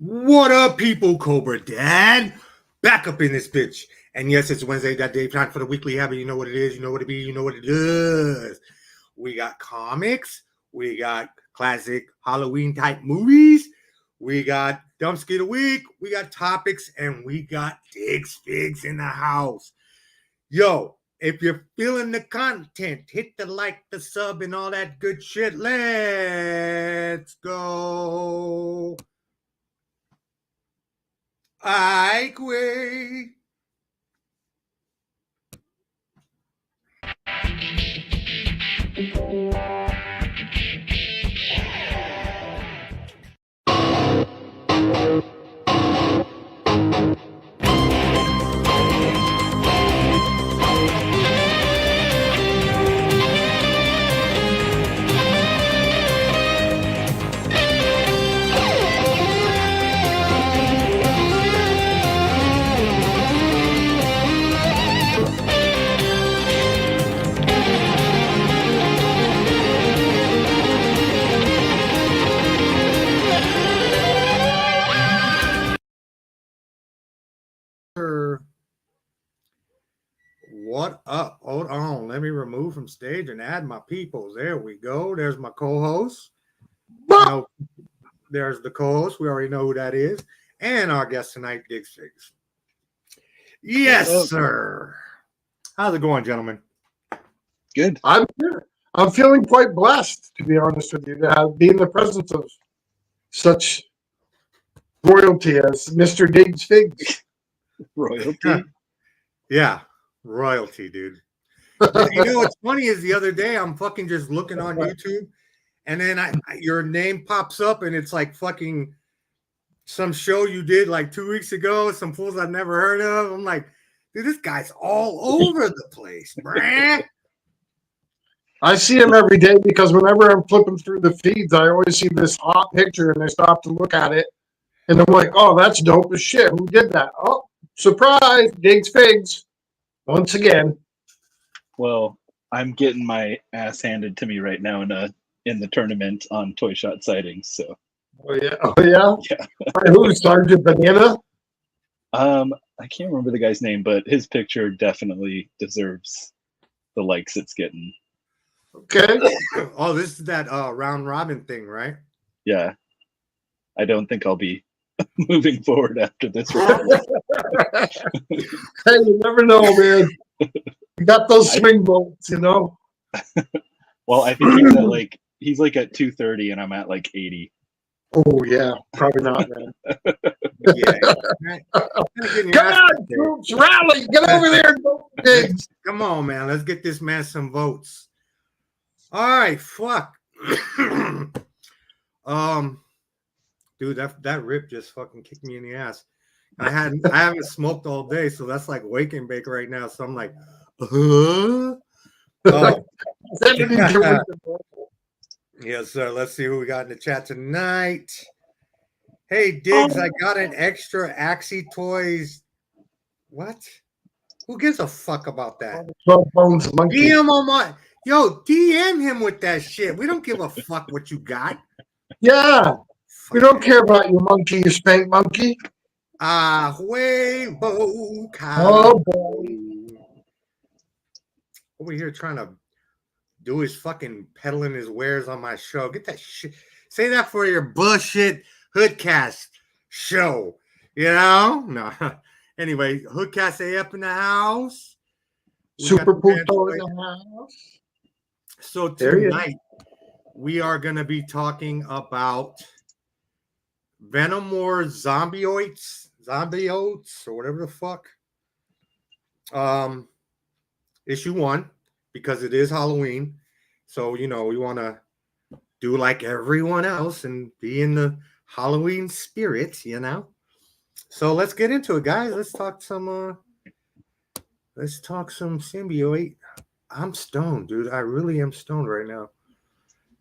What up, people? Cobra Dad back up in this bitch. And yes, it's Wednesday, that day, time for the weekly habit. You know what it is, you know what it be, you know what it does. We got comics, we got classic Halloween type movies, we got Dumpski of the Week, we got topics, and we got Digz Figz in the house. Yo, if you're feeling the content, hit the like, the sub, and all that good shit. Let's go. I quay. What up? Hold on. Let me remove from stage and add my peoples. There we go. There's my co-host. You know, there's the co-host. We already know who that is. And our guest tonight, Digz Figz. Yes, sir. How's it going, gentlemen? Good. I'm here. I'm feeling quite blessed, to be honest with you, to be in the presence of such royalty as Mr. Digz Figz. Royalty? Yeah, royalty, dude. You know what's funny is the other day I'm fucking just looking on YouTube, and then your name pops up, and it's like fucking some show you did like 2 weeks ago, some fools I've never heard of. I'm like, dude, this guy's all over the place, bruh. I see him every day because whenever I'm flipping through the feeds, I always see this hot picture, and I stop to look at it, and I'm like, oh, that's dope as shit. Who did that? Oh, surprise, Digz Figz. Once again. Well, I'm getting my ass handed to me right now in the tournament on Toy Shot Sightings. So. Oh yeah. Oh yeah. Yeah. Who? Sergeant Banana? I can't remember the guy's name, but his picture definitely deserves the likes it's getting. Okay. Oh, this is that round robin thing, right? Yeah. I don't think I'll be moving forward after this round. Hey, you never know, man. You got those swing votes, you know. Well, I think he's like at 230, and I'm at like 80. Oh yeah, probably not, man. Yeah. Come on, troops, rally! Get over there and vote for Digz. Come on, man. Let's get this man some votes. All right, fuck. Dude, that rip just fucking kicked me in the ass. I haven't smoked all day, so that's like wake and bake right now. So I'm like, Yes, sir. Let's see who we got in the chat tonight. Hey, Digz, I got an extra Axie Toys. What? Who gives a fuck about that? 12 bones monkey. DM on my DM him with that shit. We don't give a fuck what you got. Yeah. We don't care about your monkey, you spank monkey. Huevo cow. Oh boy. Over here trying to do his fucking peddling his wares on my show. Get that shit. Say that for your bullshit Hoodcast show. You know? No. Anyway, Hoodcast AF in the house. Super Puto in the house. So tonight we are going to be talking about Venom or zombiotes, or whatever the fuck. Issue 1, because it is Halloween. So, you know, we want to do like everyone else and be in the Halloween spirit, you know? So let's get into it, guys. Let's talk some symbiote. I'm stoned, dude. I really am stoned right now.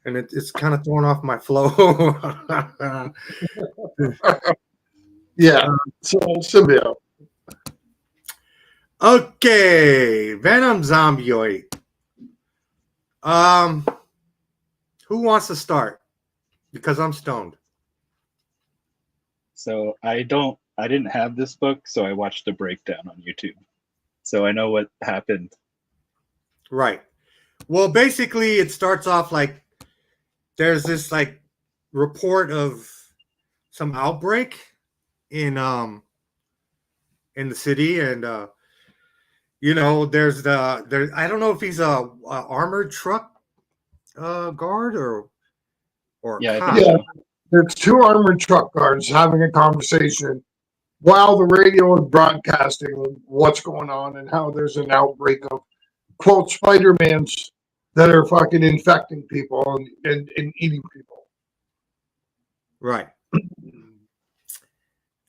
And it's kind of throwing off my flow. Yeah. So symbiote. Okay, Venom zombioid. Who wants to start? Because I'm stoned. So I didn't have this book, so I watched the breakdown on YouTube. So I know what happened. Right. Well, basically, it starts off like there's this like report of some outbreak in the city, and there's there. I don't know if he's a armored truck guard or a Yeah, I cop. think Yeah, so. there's two armored truck guards having a conversation while the radio is broadcasting what's going on and how there's an outbreak of quote Spider-Mans that are fucking infecting people and eating people. Right.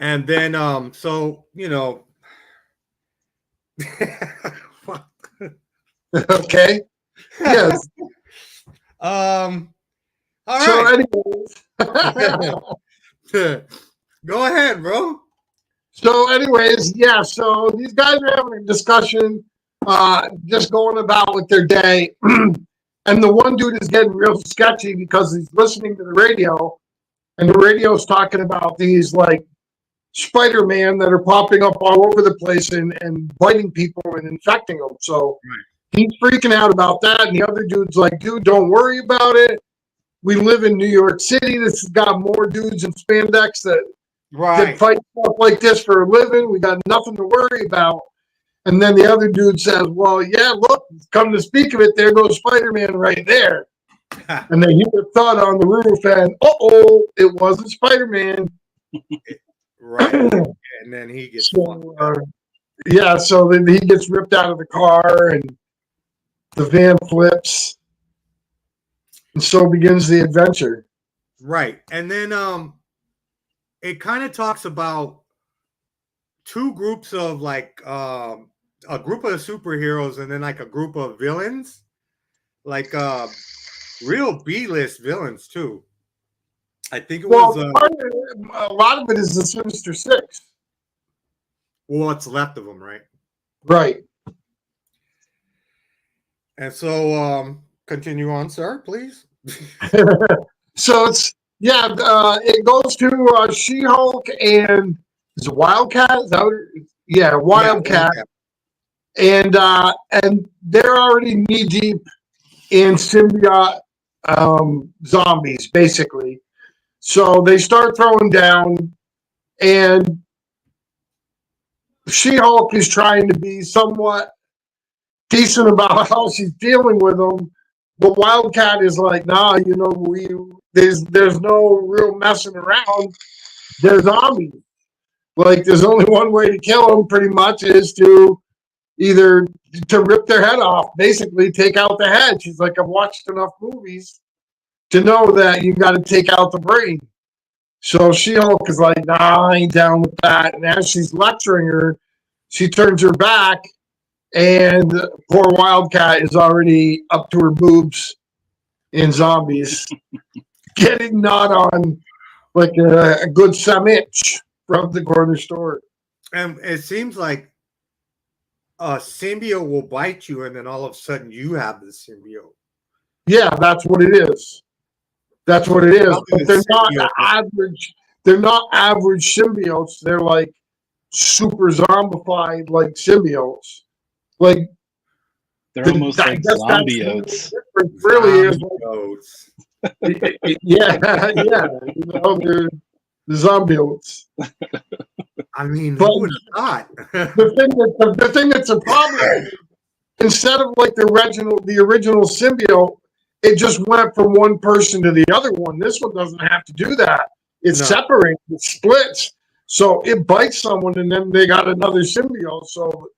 And then so fuck. Okay. Yes. All So right. anyways, Go ahead, bro. yeah. So these guys are having a discussion, just going about with their day, and the one dude is getting real sketchy because he's listening to the radio, and the radio's talking about these like Spider-Man that are popping up all over the place and biting people and infecting them. So he's freaking out about that, and the other dude's like, "Dude, don't worry about it. We live in New York City. This has got more dudes in spandex that fight stuff like this for a living. We got nothing to worry about." And then the other dude says, "Well, yeah, look, come to speak of it, there goes Spider-Man right there." And they hear a thud on the roof, and it wasn't Spider-Man. Right. And then he gets so then he gets ripped out of the car, and the van flips, and so begins the adventure. Right. And then it kind of talks about two groups of like a group of superheroes and then like a group of villains, like real B-list villains too. I think it was a lot of it is the Sinister Six. What's left of them, right? Right. And so continue on, sir, please. So it goes to She-Hulk and is it Wildcat? Wildcat. And they're already knee deep in symbiote zombies, basically. So they start throwing down, and She-Hulk is trying to be somewhat decent about how she's dealing with them, but Wildcat is like, nah, there's no real messing around. They're zombies. Like, there's only one way to kill them, pretty much, is to either to rip their head off, basically take out the head. She's like, I've watched enough movies to know that you got to take out the brain. So She-Hulk is like, nah, I ain't down with that. And as she's lecturing her, she turns her back, and poor Wildcat is already up to her boobs in zombies, getting gnawed on like a good sandwich from the corner store. And it seems like a symbiote will bite you, and then all of a sudden you have the symbiote. Yeah, that's what it is. That's what it is. But they're not average. They're not average symbiotes. They're like super zombified, like symbiots. Like they're almost like zombiotes. Really is. Yeah. They're the zombiotes. I mean, who would have thought? the thing that's a problem, instead of like the original symbiote, it just went from one person to the other one. This one doesn't have to do that. It separates, it splits. So it bites someone, and then they got another symbiote. So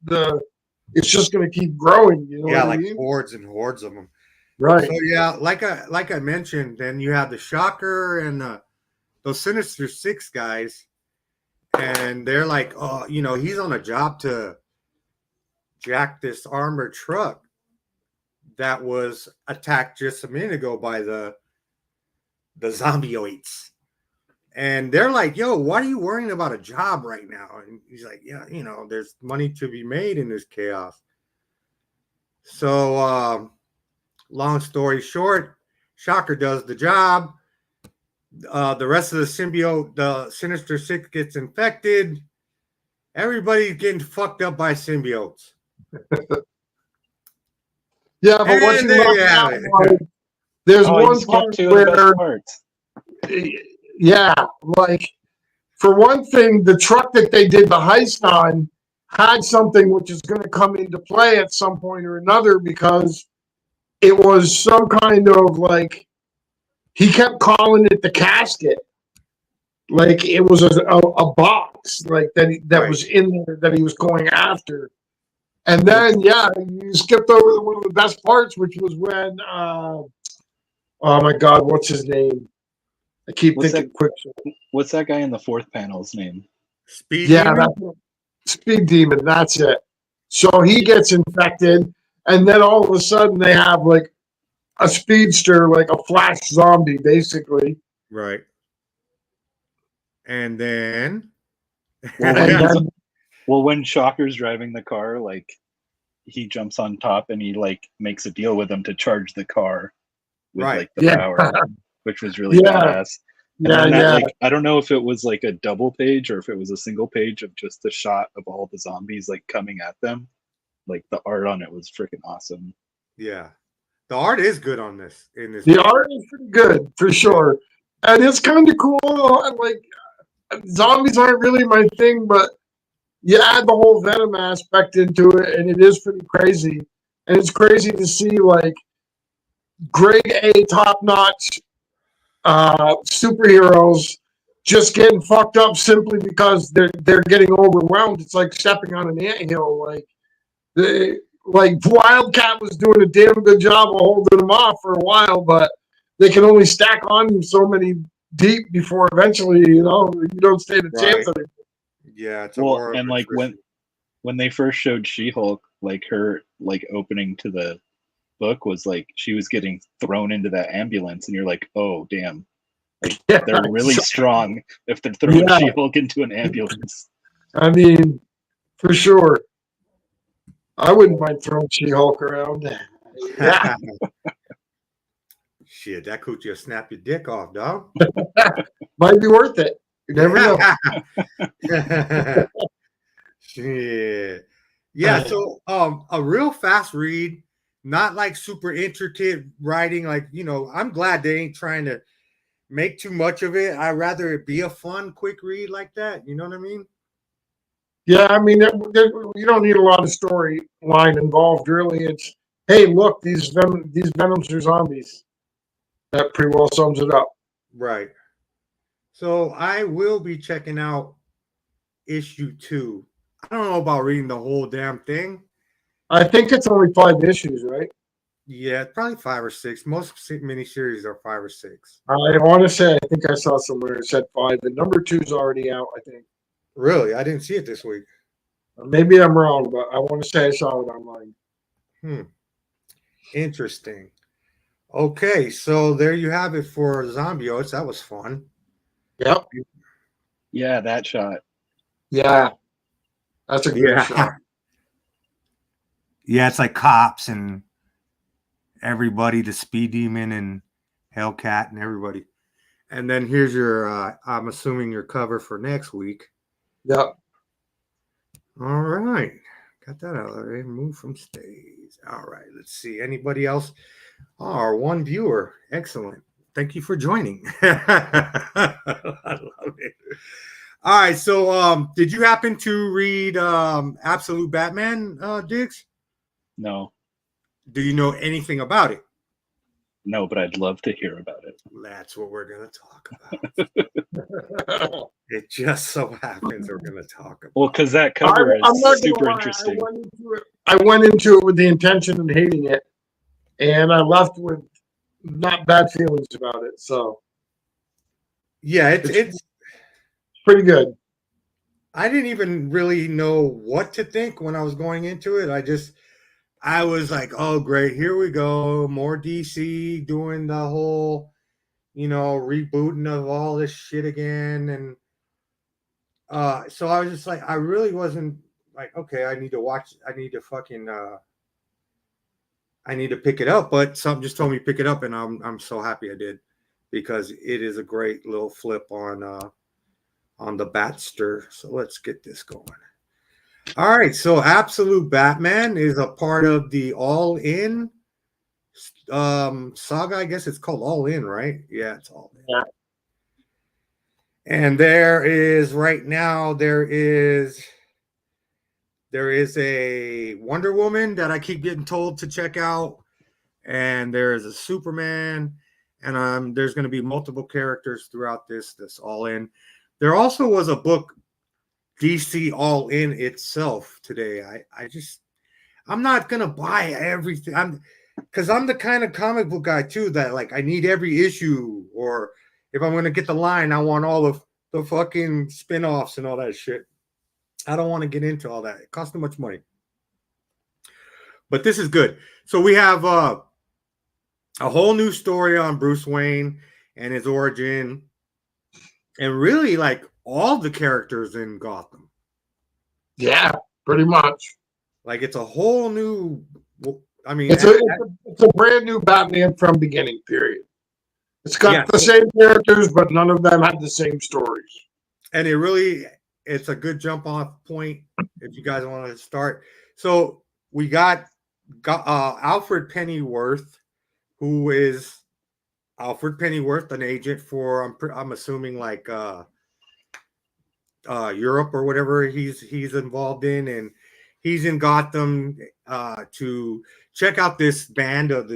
it's just going to keep growing. You know what I mean? Hordes and hordes of them. Right. So yeah, like I mentioned, then you have the Shocker and those Sinister Six guys, and they're like, oh, he's on a job to jack this armored truck that was attacked just a minute ago by the zombioids. And they're like, yo, why are you worrying about a job right now? And he's like, yeah, there's money to be made in this chaos. So long story short, Shocker does the job. The rest of the symbiote, the Sinister Six, gets infected. Everybody's getting fucked up by symbiotes. Yeah, but what And you there left you have out it. was there's Oh, you one skipped part two of the best where, parts. yeah, like for one thing, the truck that they did the heist on had something which is going to come into play at some point or another because it was some kind of like he kept calling it the casket, like it was a box like that Right. was in there that he was going after. And then yeah, you skipped over one of the best parts, which was when oh my God, what's his name? I keep What's thinking that? quick. What's that guy in the fourth panel's name? Speed Yeah, Demon? that's Speed Demon. That's it. So he gets infected, and then all of a sudden they have like a speedster, like a flash zombie, basically. Right. And then Well, And then, when Shocker's driving the car, like he jumps on top and he like makes a deal with him to charge the car with right. like the yeah, power, which was really yeah, badass. And yeah, then that yeah. like I don't know if it was like a double page or if it was a single page of just a shot of all the zombies like coming at them. Like the art on it was freaking awesome. Yeah. The art is good on this in this The book. art is pretty good for sure, and it's kind of cool. Like zombies aren't really my thing, but you add the whole Venom aspect into it, and it is pretty crazy. And it's crazy to see like grade A, top notch superheroes just getting fucked up simply because they're getting overwhelmed. It's like stepping on an anthill. Like Wildcat was doing a damn good job of holding them off for a while, but they can only stack on so many deep before eventually, you don't stand a chance Right. anymore. Yeah, it's a Well, war of and like attrition. when they first showed She-Hulk, like her like opening to the book was like she was getting thrown into that ambulance, and you're like, oh damn, like Yeah, they're really strong if they're throwing yeah. She-Hulk into an ambulance. I mean, for sure. I wouldn't mind throwing She-Hulk around. Yeah, Shit, that coochie will snap your dick off, dog. might be worth it. You never know. Shit. Yeah, so a real fast read, not like super intricate writing. Like, I'm glad they ain't trying to make too much of it. I'd rather it be a fun, quick read like that. You know what I mean? Yeah, I mean, you don't need a lot of storyline involved, really. It's, hey, look, these Venoms are zombies. That pretty well sums it up. Right. So I will be checking out issue 2. I don't know about reading the whole damn thing. I think it's only 5 issues, right? Yeah, probably 5 or 6. Most miniseries are 5 or 6. I want to say, I think I saw somewhere it said 5. The number 2 is already out, I think. Really? I didn't see it this week. Maybe I'm wrong, but I want to say I saw it online. Interesting. Okay, so there you have it for Zombiotes. That was fun. Yep. Yeah, that shot. Yeah. That's a good shot. Yeah, it's like cops and everybody, the Speed Demon and Hellcat and everybody. And then here's your, I'm assuming your cover for next week. Yep. All right. Got that out of the way. Move from stage. All right. Let's see. Anybody else? Oh, our one viewer. Excellent. Thank you for joining. I love it. All right. So did you happen to read Absolute Batman, Digz? No, Do you know anything about it? no, but I'd love to hear about it. That's what we're going to talk about. It just so happens we're going to talk about. Well, because that cover I'm not is super gonna lie, interesting. I went into it with the intention of hating it, and I left with not bad feelings about it. So Yeah, it's pretty good. I didn't even really know what to think when I was going into it. I was like, oh, great, here we go. More DC doing the whole, rebooting of all this shit again. And so I was just like, I really wasn't like, okay, I need to pick it up. But something just told me pick it up, and I'm so happy I did. because it is a great little flip on the Batster. So let's get this going. All right, so Absolute Batman is a part of the All In saga. I guess it's called All In, right? Yeah, it's All In. Yeah. And there is a Wonder Woman that I keep getting told to check out, and there is a Superman, and there's going to be multiple characters throughout this All In. There also was a book, DC All In itself today. I'm not gonna buy everything. Because I'm the kind of comic book guy too that like I need every issue, or if I'm gonna get the line, I want all of the fucking spin-offs and all that shit. I don't want to get into all that. It costs too much money. But this is good. So we have a whole new story on Bruce Wayne and his origin, and really like all the characters in Gotham. Yeah, pretty much. Like it's a whole new. I mean, it's a brand new Batman from beginning period. It's got the same characters, but none of them had the same stories. And it's a good jump off point if you guys want to start. So we got Alfred Pennyworth, who is Alfred Pennyworth, an agent for I'm assuming like Europe or whatever he's involved in, and he's in Gotham to check out this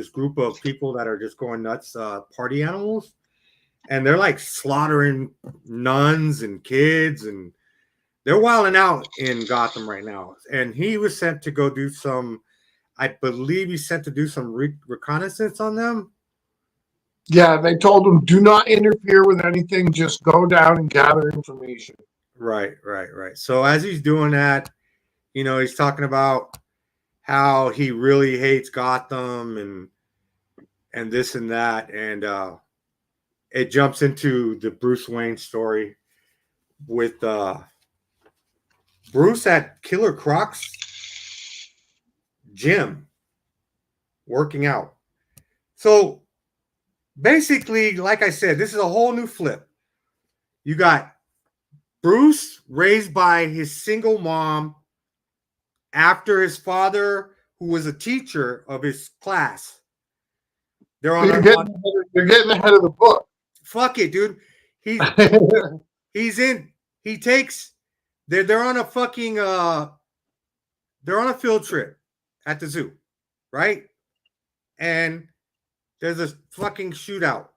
group of people that are just going nuts, party animals, and they're like slaughtering nuns and kids, and they're wilding out in Gotham right now. And he was sent to go do some, I believe he's sent to do some reconnaissance on them. Yeah, they told him, do not interfere with anything, just go down and gather information. Right. So as he's doing that, he's talking about how he really hates Gotham and this and that. And it jumps into the Bruce Wayne story with Bruce at Killer Croc's gym working out. So basically, like I said, this is a whole new flip. You got Bruce raised by his single mom after his father, who was a teacher of his class. You're getting ahead of the book. Fuck it, dude. They're on a fucking they're on a field trip at the zoo, right? And there's a fucking shootout.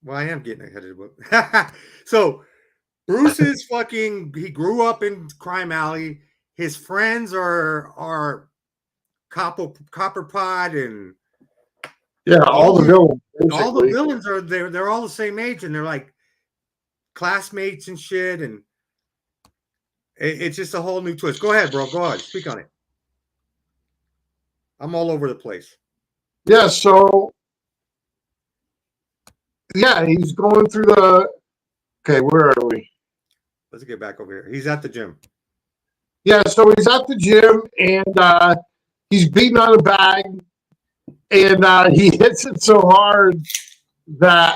Well, I am getting ahead of the book. So Bruce is he grew up in Crime Alley. His friends are Copper Pot and all the villains. Basically. All the villains are there. They're all the same age, and they're like classmates and shit. And it's just a whole new twist. Go ahead, bro. Go ahead. Speak on it. I'm all over the place. Yeah. So. Yeah, he's going through the. Okay, where are we? Let's get back over here. He's at the gym. Yeah, so he's at the gym and he's beating on a bag, and he hits it so hard that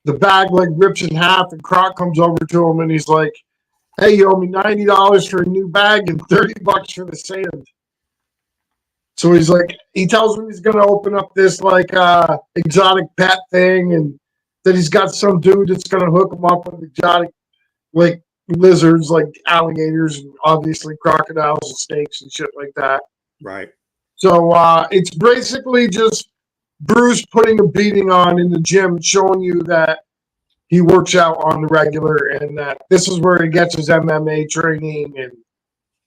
the bag like rips in half, and Croc comes over to him and he's like, "Hey, you owe me $90 for a new bag and $30 for the sand." So he's like, he tells him he's going to open up this like exotic pet thing, and that he's got some dude that's going to hook him up with exotic like lizards, like alligators, and obviously crocodiles and snakes and shit like that. Right. So it's basically just Bruce putting a beating on in the gym, showing you that he works out on the regular, and that this is where he gets his MMA training, and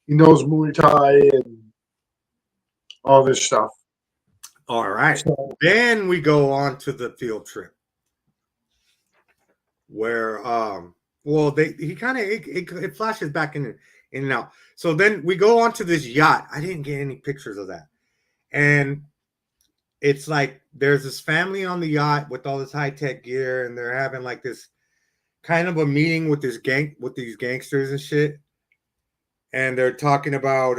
he knows Muay Thai and all this stuff. All right. So, then we go on to the field trip where it flashes back in and out. So then we go on to this yacht. I didn't get any pictures of that. And it's like there's this family on the yacht with all this high-tech gear, and they're having like this kind of a meeting with these gangsters and shit. And they're talking about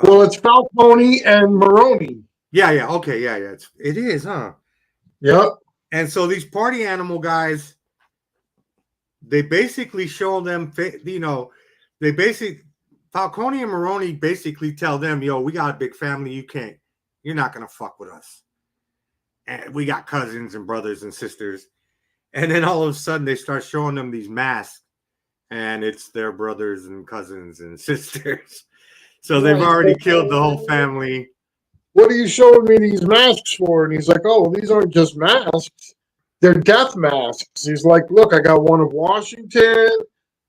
well, it's Falcone and Maroni. Yeah. Okay, yeah. It is, huh? Yep. And so these party animal guys, they basically show them, they basically Falcone and Maroney basically tell them, "Yo, we got a big family. You're not gonna fuck with us. And we got cousins and brothers and sisters." And then all of a sudden, they start showing them these masks, and it's their brothers and cousins and sisters. So they've already killed the whole family. What are you showing me these masks for? And he's like, oh, well, these aren't just masks. They're death masks. He's like, look, I got one of Washington.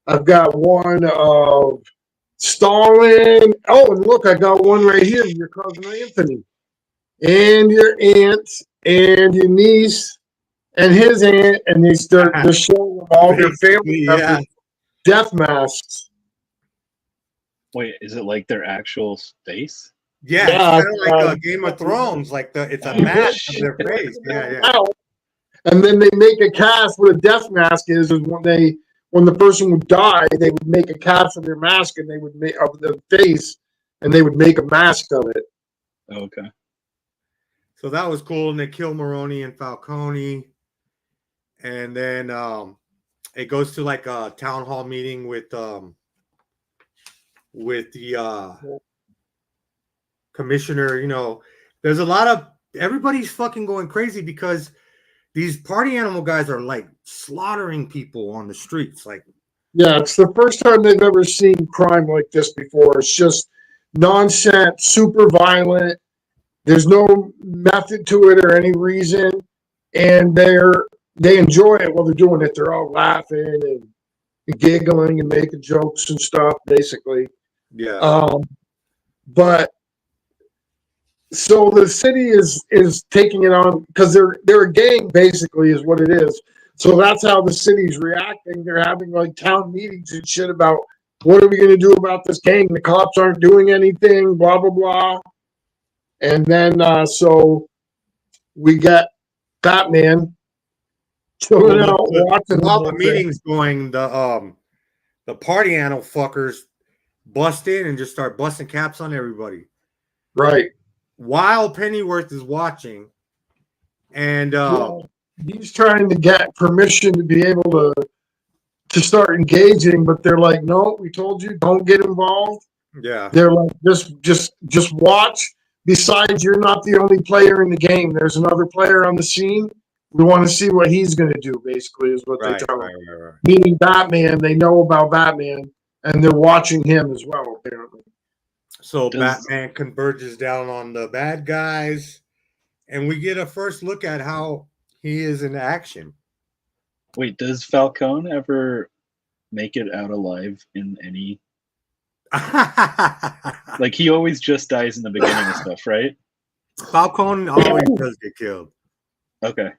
I've got one of Stalin. Oh, and look, I got one right here, your cousin Anthony. And your aunt and your niece and his aunt. And they start to show them all their family members death masks. Wait, is it like their actual face? Yeah, it's kind of like Game of Thrones. Like it's a mask of their face. Yeah. And then they make a cast. What a death mask is when the person would die, they would make a cast of their mask and they would make of the face, and they would make a mask of it. Okay. So that was cool, and they kill Maroney and Falcone, and then it goes to like a town hall meeting with the commissioner. You know, there's a lot of everybody's fucking going crazy because these party animal guys are like slaughtering people on the streets. Like, yeah, it's the first time they've ever seen crime like this before. It's just nonsense, super violent. There's no method to it or any reason, and they enjoy it while they're doing it. They're all laughing and giggling and making jokes and stuff, basically. Yeah. But so the city is taking it on because they're a gang, basically, is what it is. So that's how the city's reacting. They're having like town meetings and shit about what are we going to do about this gang? The cops aren't doing anything, blah blah blah. And then so we got Batman chilling out, watching while the meeting's going. The party animal fuckers bust in and just start busting caps on everybody. Right. While Pennyworth is watching, and he's trying to get permission to be able to start engaging, but they're like, no, we told you, don't get involved. Yeah. They're like, just watch. Besides, you're not the only player in the game. There's another player on the scene. We want to see what he's going to do, basically, is what they tell him. Right. Meaning Batman, they know about Batman, and they're watching him as well, apparently. So Batman converges down on the bad guys, and we get a first look at how he is in action. Wait, does Falcone ever make it out alive in any... Like, he always just dies in the beginning of stuff, right? Falcone always does get killed. Okay.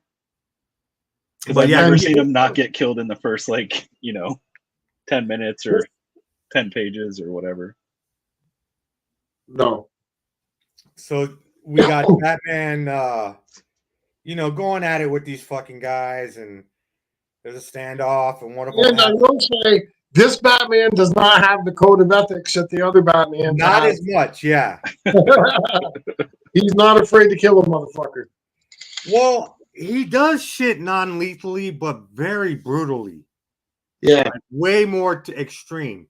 Because I've never seen him not get killed in the first, 10 minutes or 10 pages or whatever. No. So we got Batman, going at it with these fucking guys, and there's a standoff, and one of them. And I will say, this Batman does not have the code of ethics that the other Batman not has. As much, yeah. He's not afraid to kill a motherfucker. Well, he does shit non-lethally, but very brutally. Yeah. Like, way more extreme.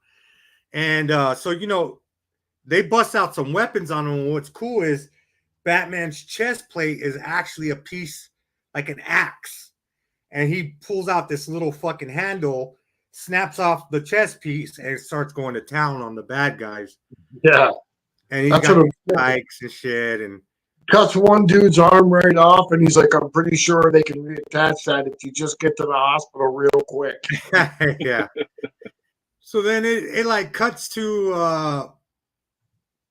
And so, they bust out some weapons on him. What's cool is Batman's chest plate is actually a piece, like an axe. And he pulls out this little fucking handle, snaps off the chest piece, and starts going to town on the bad guys. Yeah. And he's got spikes and shit. And cuts one dude's arm right off, and he's like, I'm pretty sure they can reattach that if you just get to the hospital real quick. Yeah. So then it like cuts to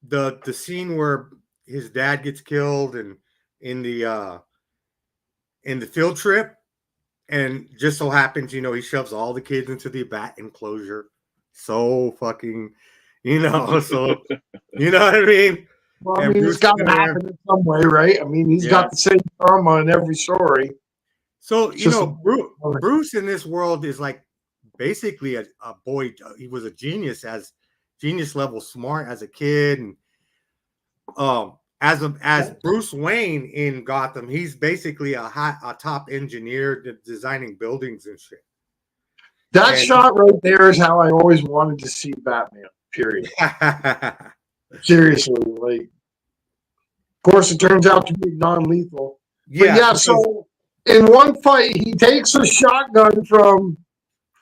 the scene where his dad gets killed and in the field trip, and just so happens, he shoves all the kids into the bat enclosure. So fucking, so you know what I mean? Well, I mean, it's got to happen in some way, right? I mean, he's got the same karma in every story. So, Bruce in this world is like basically a boy. He was a genius level smart as a kid. And as Bruce Wayne in Gotham, he's basically a top engineer designing buildings and shit. That And- shot right there is how I always wanted to see Batman. Period. Seriously, like, of course, it turns out to be non-lethal. But yeah, so in one fight, he takes a shotgun from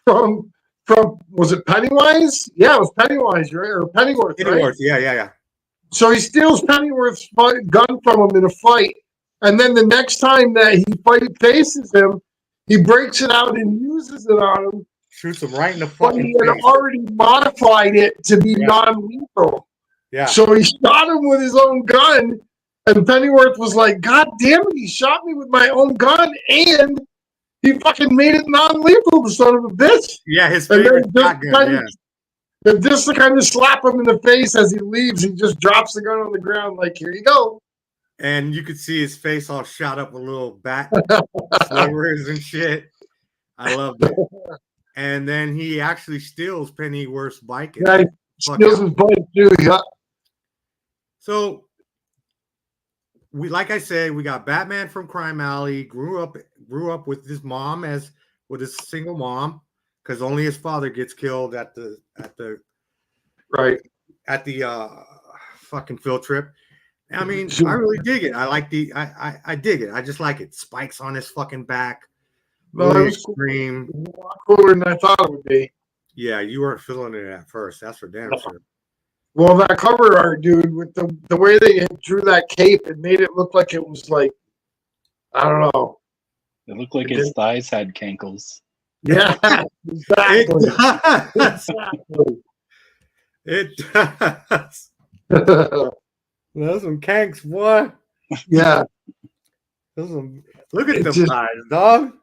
was it Pennywise? Yeah, it was Pennywise, right? Or Pennyworth, right? Yeah. So he steals Pennyworth's gun from him in a fight, and then the next time that he faces him, he breaks it out and uses it on him. Shoots him right in the But fucking he had face. already modified it to be non-lethal. Yeah. So he shot him with his own gun, and Pennyworth was like, "God damn it, he shot me with my own gun, and he fucking made it non-lethal, the son of a bitch." Yeah, his favorite shotgun, And just to kind of slap him in the face as he leaves, he just drops the gun on the ground like, "Here you go." And you could see his face all shot up with little bat slivers and shit. I love it. And then he actually steals Pennyworth's bike. Yeah, he steals his bike too, yeah. So like I said, we got Batman from Crime Alley, grew up with his mom with his single mom, because only his father gets killed at the fucking field trip. I mean, I really dig it. I like I dig it. I just like it. Spikes on his fucking back. Really extreme. Cool. Cooler than I thought it would be. Yeah, you weren't feeling it at first. That's for damn sure. Well, that cover art, dude, with the way they drew that cape, it made it look like it was like, I don't know. It looked like his thighs had cankles. Yeah, exactly. It does. Those some kanks, boy. Yeah. Look at them thighs, dog.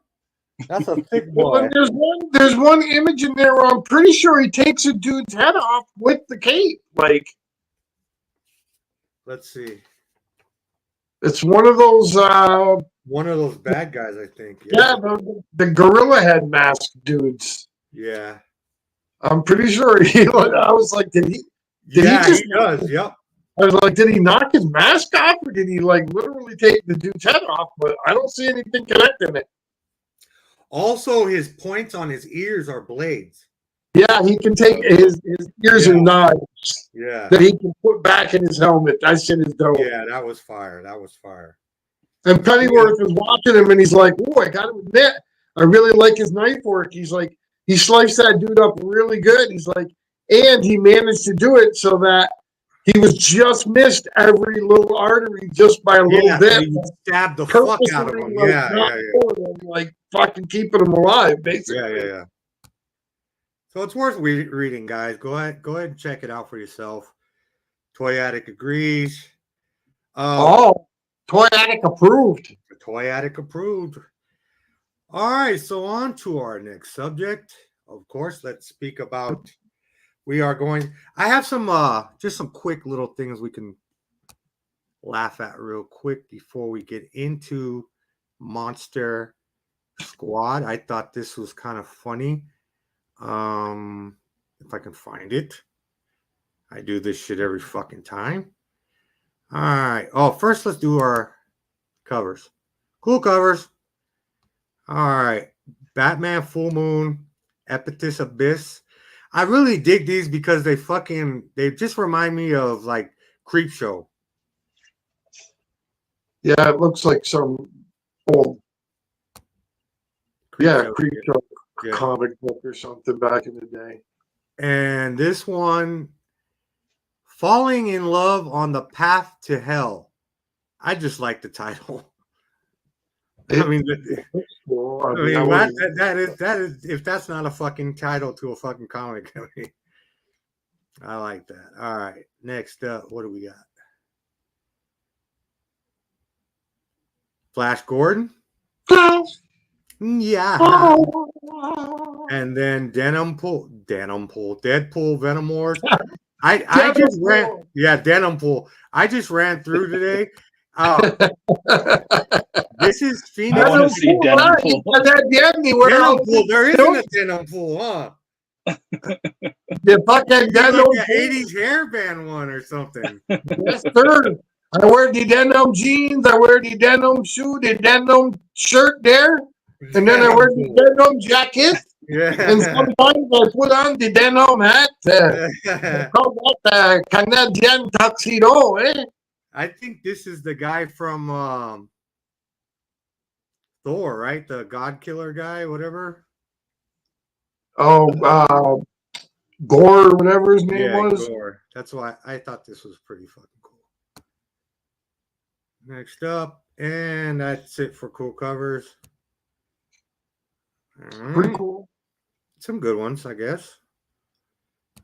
That's a thick boy. There's one image in there where I'm pretty sure he takes a dude's head off with the cape. Like, let's see. It's one of those bad guys, I think. Yeah, the gorilla head mask dudes. Yeah. I'm pretty sure I was like, did he does, yep. I was like, did he knock his mask off, or did he like literally take the dude's head off? But I don't see anything connecting it. Also, his points on his ears are blades. Yeah, he can take his ears and knives. Yeah. That he can put back in his helmet. That shit is dope. Yeah, that was fire. And Pennyworth was watching him, and he's like, "Oh, I got to admit, I really like his knife work." He's like, he sliced that dude up really good. He's like, and he managed to do it so that he was just missed every little artery just by a little bit. He stabbed the fuck out of him. Like fucking keeping him alive, basically. Yeah. So it's worth reading, guys. Go ahead and check it out for yourself. Toy Addict agrees. Toy Addict approved. Toy Addict approved. All right, so on to our next subject. Of course, let's speak about. I have just some quick little things we can laugh at real quick before we get into Monster Squad. I thought this was kind of funny. If I can find it. I do this shit every fucking time. All right. Oh, first let's do our covers. Cool covers. All right. Batman Full Moon, Epictus Abyss. I really dig these because they just remind me of like Creep Show. Yeah, it looks like some old Creep Show comic book or something back in the day. And this one, Falling in Love on the Path to Hell. I just like the title. I mean, that is if that's not a fucking title to a fucking comic. I like that. All right, next up, what do we got? Flash Gordon. Yeah. And then Deadpool, Venomors. I just ran. Yeah, Deadpool. I just ran through today. This is Phoenix. I want to see Deadpool. Deadpool. There isn't a Deadpool, huh? The fucking Deadpool. Like an 80s hairband one or something. Yes, sir. I wear the denim jeans, I wear the denim shoe, the denim shirt there, and then I wear the denim jacket, and sometimes I put on the denim hat. Call that Canadian tuxedo, eh? I think this is the guy from Thor, right? The God Killer guy, whatever. Oh, Gore, whatever his name was. Gore. That's why I thought this was pretty fucking cool. Next up, and that's it for cool covers. Pretty cool. Some good ones, I guess.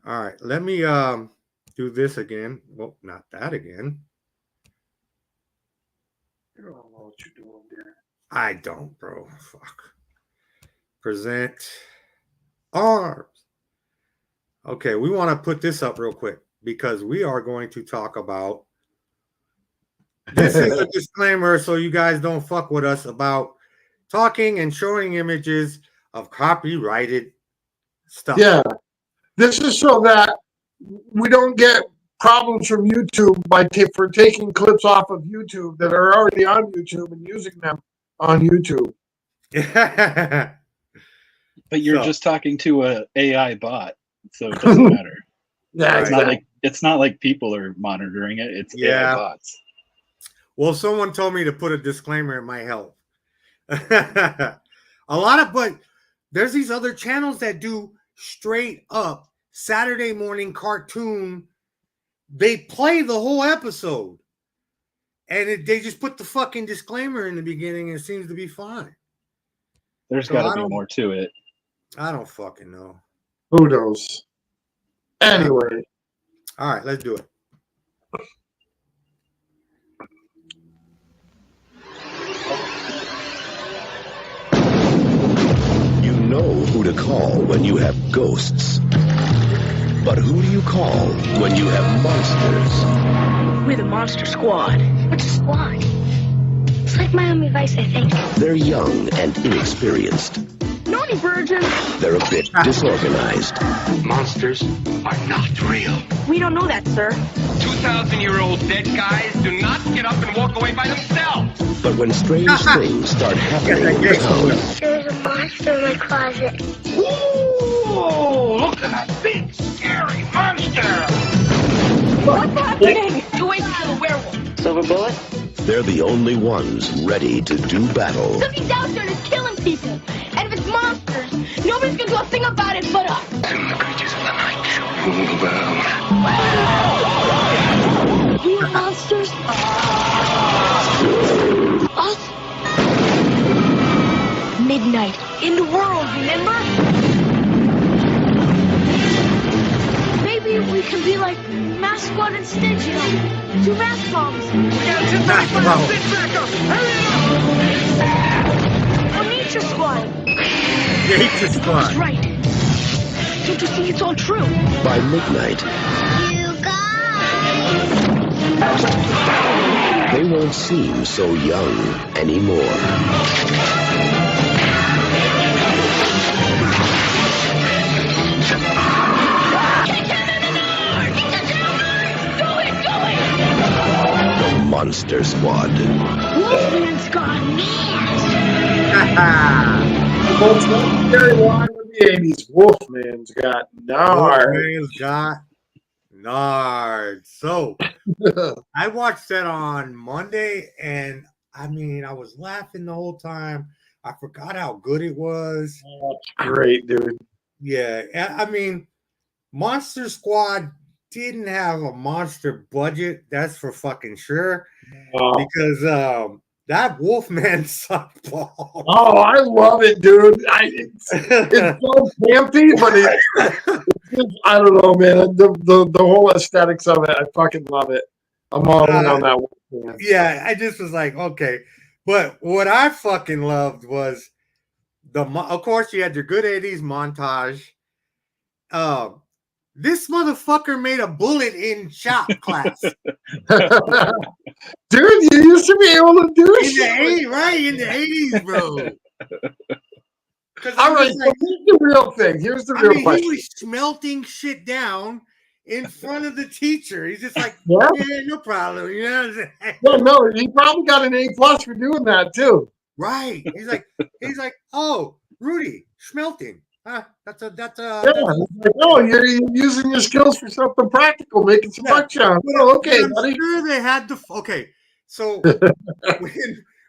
All right, let me do this again. Well, not that again. I don't know what you're doing there. I don't, bro. Fuck. Present arms. Okay, we want to put this up real quick because we are going to talk about. This is a disclaimer so you guys don't fuck with us about talking and showing images of copyrighted stuff. Yeah. This is so that we don't get problems from YouTube for taking clips off of YouTube that are already on YouTube and using them on YouTube. But you're just talking to a AI bot, so it doesn't matter. Yeah, it's not like people are monitoring it. It's AI bots. Well, someone told me to put a disclaimer. It might help. But there's these other channels that do straight up Saturday morning cartoon. They play the whole episode, and they just put the fucking disclaimer in the beginning, and it seems to be fine. There's got to be more to it. I don't fucking know. Who knows? Anyway. All right, let's do it. You know who to call when you have ghosts. But who do you call when you have monsters? We're the Monster Squad. What's a squad? It's like Miami Vice, I think. They're young and inexperienced. Naughty virgin. They're a bit disorganized. Monsters are not real. We don't know that, sir. 2,000-year-old dead guys do not get up and walk away by themselves. But when strange things start happening in town... There's a monster in my closet. Ooh, look at that big, scary monster! What's happening? You wait until the werewolf. Silver bullet? They're the only ones ready to do battle. Something's out there that's killing people. And if it's monsters, nobody's gonna do a thing about it but us. And the creatures of the night shall rule the world. We are monsters? Us? Midnight. In the world, remember? Maybe we can be like Mask Squad instead, you know? 2 mask bombs. Or Nature Squad. Nature Squad. That's right. Don't you see it's all true? By midnight, You guys. they won't seem so young anymore. The Monster Squad. Wolfman's got The most legendary line of the 80s. Wolfman's got Nard. Wolfman's got Nard. So I watched that on Monday, and I mean, I was laughing the whole time. I forgot how good it was. Great, dude. Yeah, I mean, Monster Squad didn't have a monster budget. That's for fucking sure. Because that Wolfman sucked balls. Oh, I love it, dude. It's so campy, but I don't know, man. The whole aesthetics of it, I fucking love it. I'm all in on that one. Yeah, I just was like, okay. But what I fucking loved was of course, you had your good 80s montage. This motherfucker made a bullet in shop class. Dude, you used to be able to do shit. In the 80s, bro. All right, so here's the real thing. Here's the real question. He was smelting shit down in front of the teacher. He's just like, Yeah. yeah, no problem. You know what I'm saying? No, no, he probably got an A+ for doing that too. Right. He's like, oh, Rudy, schmelting. That's a Yeah, he's like, oh, you're using your skills for something practical, making some buckshot. Oh, okay, I'm buddy. sure they had the okay. So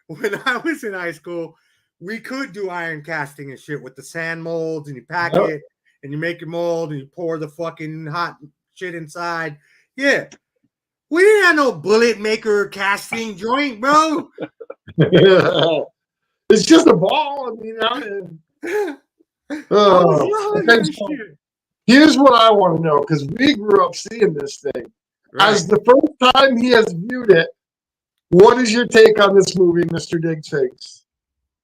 when I was in high school, we could do iron casting and shit with the sand molds, and you pack Yep. it and you make your mold and you pour the fucking hot shit inside. Yeah. We didn't have no bullet maker casting joint, bro. It's just a ball. I mean, I was loving okay, that so shit. here's what I want to know, because we grew up seeing this thing. As the first time he has viewed it, what is your take on this movie, Mr. Digz Figz?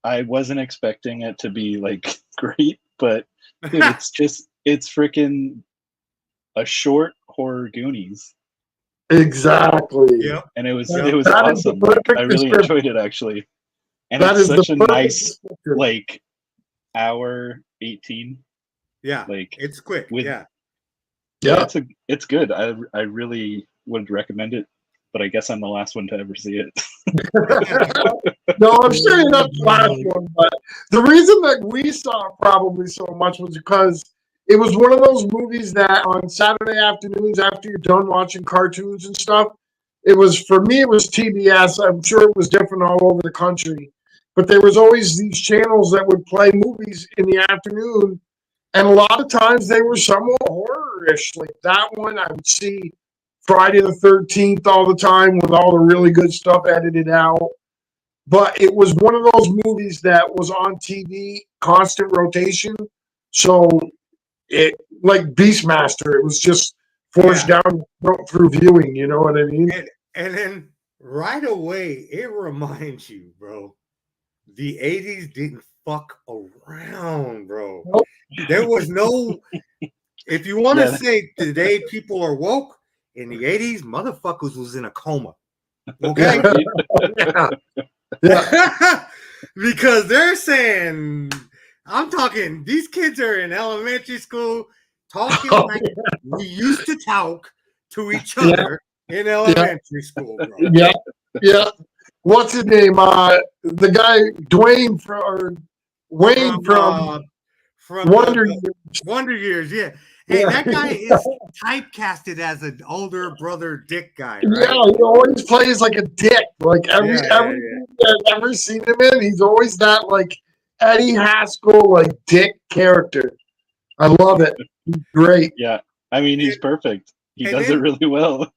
I wasn't expecting it to be like great, but dude, it's freaking a short horror Goonies. Exactly. Yep. And it was That is awesome. the perfect I really description. enjoyed it actually. And That it's is such the a perfect nice description. like hour 18. Yeah. Like It's quick. with- Yeah. Yeah. it's good. I really would recommend it, but I guess I'm the last one to ever see it. No, I'm sure you're not the last one, but the reason that we saw it probably so much was because it was one of those movies that on Saturday afternoons after you're done watching cartoons and stuff, it was, for me, it was TBS. I'm sure it was different all over the country, but there was always these channels that would play movies in the afternoon, and a lot of times they were somewhat horror-ish. Like that one, I would see Friday the 13th all the time with all the really good stuff edited out. But it was one of those movies that was on TV, constant rotation. So it, like Beastmaster, it was just forced down through viewing. You know what I mean? And then right away, it reminds you, bro, the 80s didn't fuck around, bro. Nope. There was no, if you want to say today people are woke, in the 80s, motherfuckers was in a coma. Okay? Yeah. Yeah. Because they're saying, I'm talking, these kids are in elementary school talking like we used to talk to each other in elementary school, bro. Yeah. Yeah. What's his name? The guy Dwayne from Wayne from Wonder Years. Wonder Years, yeah. Hey, that guy is typecasted as an older brother dick guy, right? Yeah, he always plays like a dick. Like every I've ever seen him in, he's always that like Eddie Haskell like dick character. I love it. He's great. Yeah. I mean, he's perfect. He does it really well.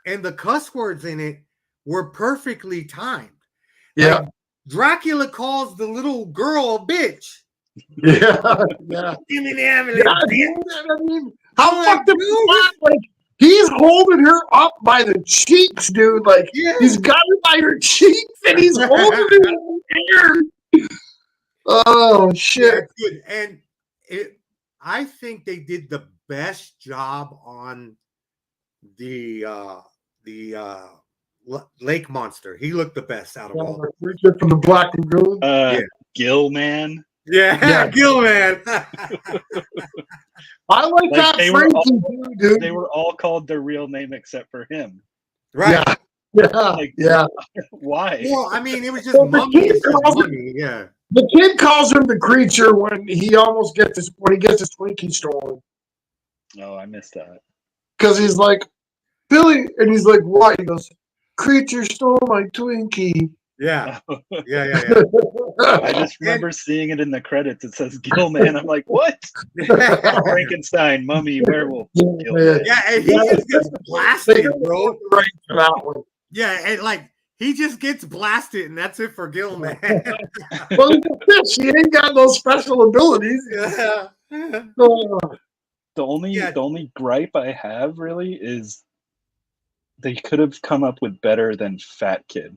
And the cuss words in it were perfectly timed. Yeah. Like, Dracula calls the little girl a bitch. Yeah. Yeah. Give me the ambulance. I mean, how fucked up is that? Like, he's holding her up by the cheeks, dude. Like, he's got her by her cheeks and he's holding her in the air. Oh, shit. Yeah, good. And I think they did the best job on the lake monster. He looked the best out of all. The creature from the Black Lagoon. Gill Man. Yeah, Gill Man. I like that Frankie too, dude. They were all called their real name except for him. Right. Yeah. Why? Well, I mean, it was just Mummy. Yeah. The kid calls him the creature when he almost gets his Twinkie stolen. Oh, I missed that. Because he's like, Billy, and he's like, what? He goes, creature stole my Twinkie. Yeah. Yeah. I just remember seeing it in the credits. It says Gill Man. I'm like, what? Frankenstein, Mummy, Werewolf. Yeah, and he just gets blasted, bro. Right for that one. Yeah, and like he just gets blasted, and that's it for Gill Man. Well, she ain't got no special abilities. Yeah. The only gripe I have really is they could have come up with better than Fat Kid.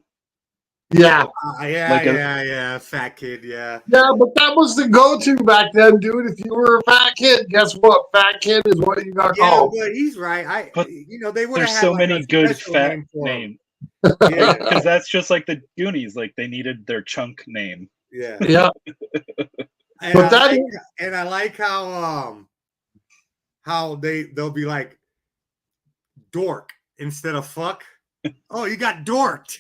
Yeah. Yeah. Fat Kid, yeah. Yeah, but that was the go-to back then, dude. If you were a fat kid, guess what? Fat Kid is what you got called. Yeah, but he's right. They would have There's had so like many a good special fat name for him. names. Yeah, because that's just like the Goonies. Like they needed their chunk name. Yeah. Yeah. And But I like how how they'll be like dork instead of fuck. Oh, you got dorked.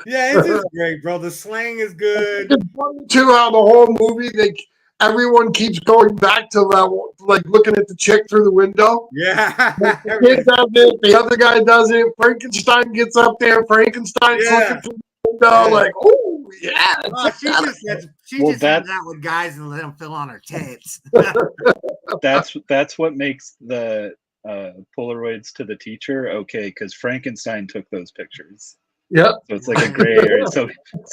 Yeah, it's just great, bro. The slang is good. It's funny too how the whole movie everyone keeps going back to that, like looking at the chick through the window. Yeah. The kid does it, the other guy does it. Frankenstein gets up there. Frankenstein's looking through the window, like, oh yeah. Oh, she just hangs out with guys and let them fill on her tits. That's what makes the Polaroids to the teacher okay, because Frankenstein took those pictures. Yep. So it's like a gray area. So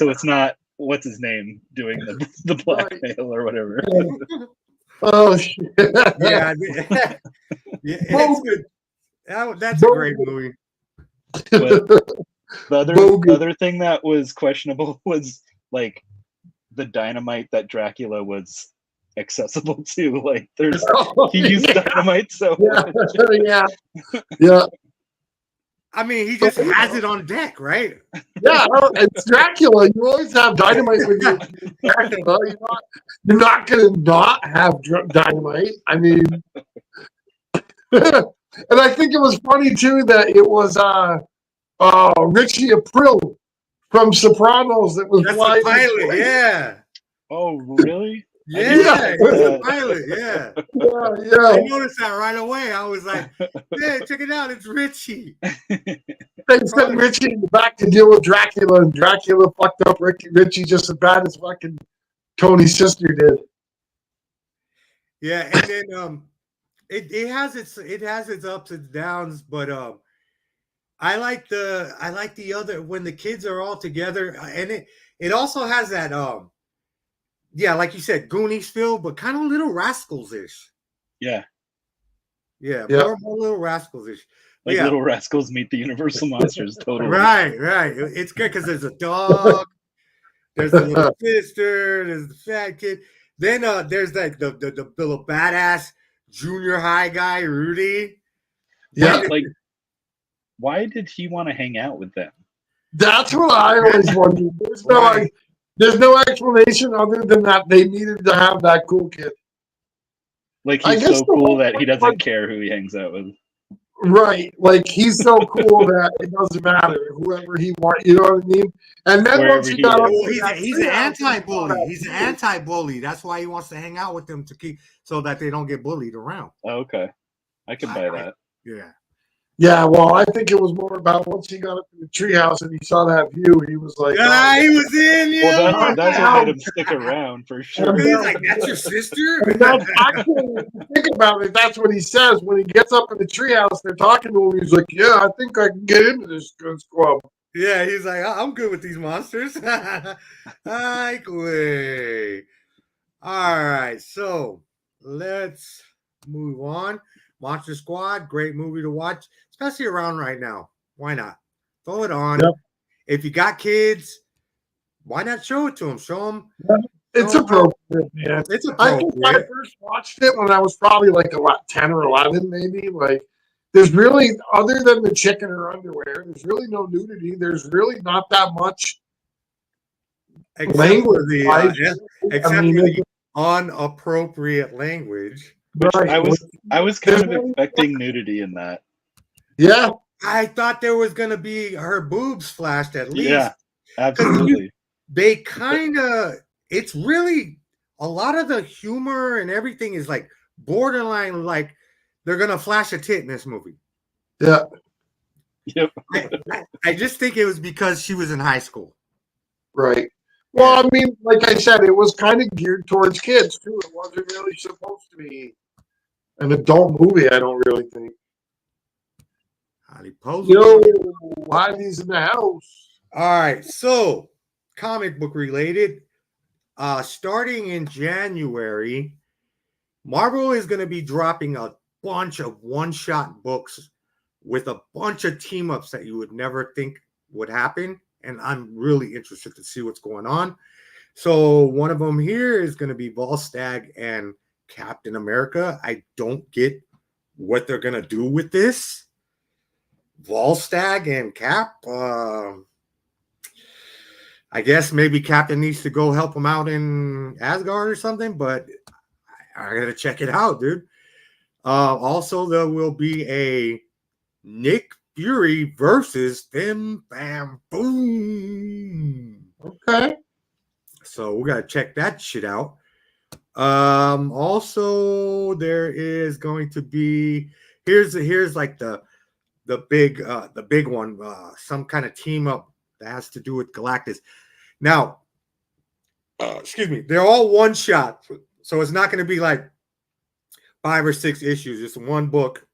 it's not what's his name doing the blackmail or whatever. Oh shit. Yeah, yeah, it's good. That's a great movie. But the other thing that was questionable was like the dynamite that Dracula was accessible to. Like he used dynamite so much. Yeah. I mean, he just has it on deck, right? Yeah, it's Dracula. You always have dynamite when you're Dracula. You're not going to not have dynamite. I mean, and I think it was funny too that it was Richie Aprile from Sopranos that was That's flying. the pilot, yeah. Oh, really? Yeah, it's a pilot, yeah. Yeah. I noticed that right away. I was like, yeah, check it out, it's Richie. They sent Richie in the back to deal with Dracula, and Dracula fucked up Richie just as bad as fucking Tony's sister did. Yeah, and then it has its ups and downs, but I like the other when the kids are all together, and it also has that yeah, like you said, Goonies feel, but kind of Little Rascals-ish. Yeah. Yeah, more Little Rascals-ish. Like Little Rascals meet the Universal Monsters, totally. Right. It's good because there's a dog, there's a little sister, there's the fat kid. Then there's like the little badass junior high guy, Rudy. Yeah. Like, why did he want to hang out with them? That's what I always wondered. There's no explanation other than that they needed to have that cool kid. Like he's so cool that he doesn't care who he hangs out with. Right. Like he's so cool that it doesn't matter whoever he wants. You know what I mean? And then once he got he's an anti-bully. He's an anti-bully. That's why he wants to hang out with them to keep so that they don't get bullied around. Oh, okay. I can buy that. Yeah. Yeah, well, I think it was more about once he got up to the treehouse and he saw that view, he was like, yeah, he was in. Yeah, well, that's what made him stick around for sure. He's like, "That's your sister." And that's actually, if you think about it, that's what he says when he gets up in the treehouse. They're talking to him. He's like, "Yeah, I think I can get into this club." Yeah, he's like, "I'm good with these monsters." Like, way. All right, so let's move on. Monster Squad, great movie to watch, especially around right now. Why not? Throw it on. Yep. If you got kids, why not show it to them? Show them. It's appropriate, man. It's appropriate. I think I first watched it when I was probably like 10 or 11, maybe. Like, there's really, other than the chick in her underwear, there's really no nudity. There's really not that much language. Except for the unappropriate language. Right. I was kind of expecting nudity in that. Yeah. I thought there was going to be her boobs flashed at least. Yeah, absolutely. They kind of, it's really, a lot of the humor and everything is like borderline, like they're going to flash a tit in this movie. Yeah. Yep. I just think it was because she was in high school. Right. Well, I mean, like I said, it was kind of geared towards kids, too. It wasn't really supposed to be an adult movie, I don't really think. Yo, Ivy's in the house. All right, so comic book related. Starting in January, Marvel is going to be dropping a bunch of one-shot books with a bunch of team-ups that you would never think would happen. And I'm really interested to see what's going on. So one of them here is going to be Volstagg and Captain America. I don't get what they're going to do with this. Volstagg and Cap. I guess maybe Captain needs to go help him out in Asgard or something, but I gotta check it out, dude. Also, there will be a Nick Fury versus Bim Bam Boom. Okay. So we gotta check that shit out. Also, there is going to be here's like the big one, some kind of team up that has to do with Galactus. Now, excuse me, they're all one shot, so it's not going to be like 5 or 6 issues. It's one book,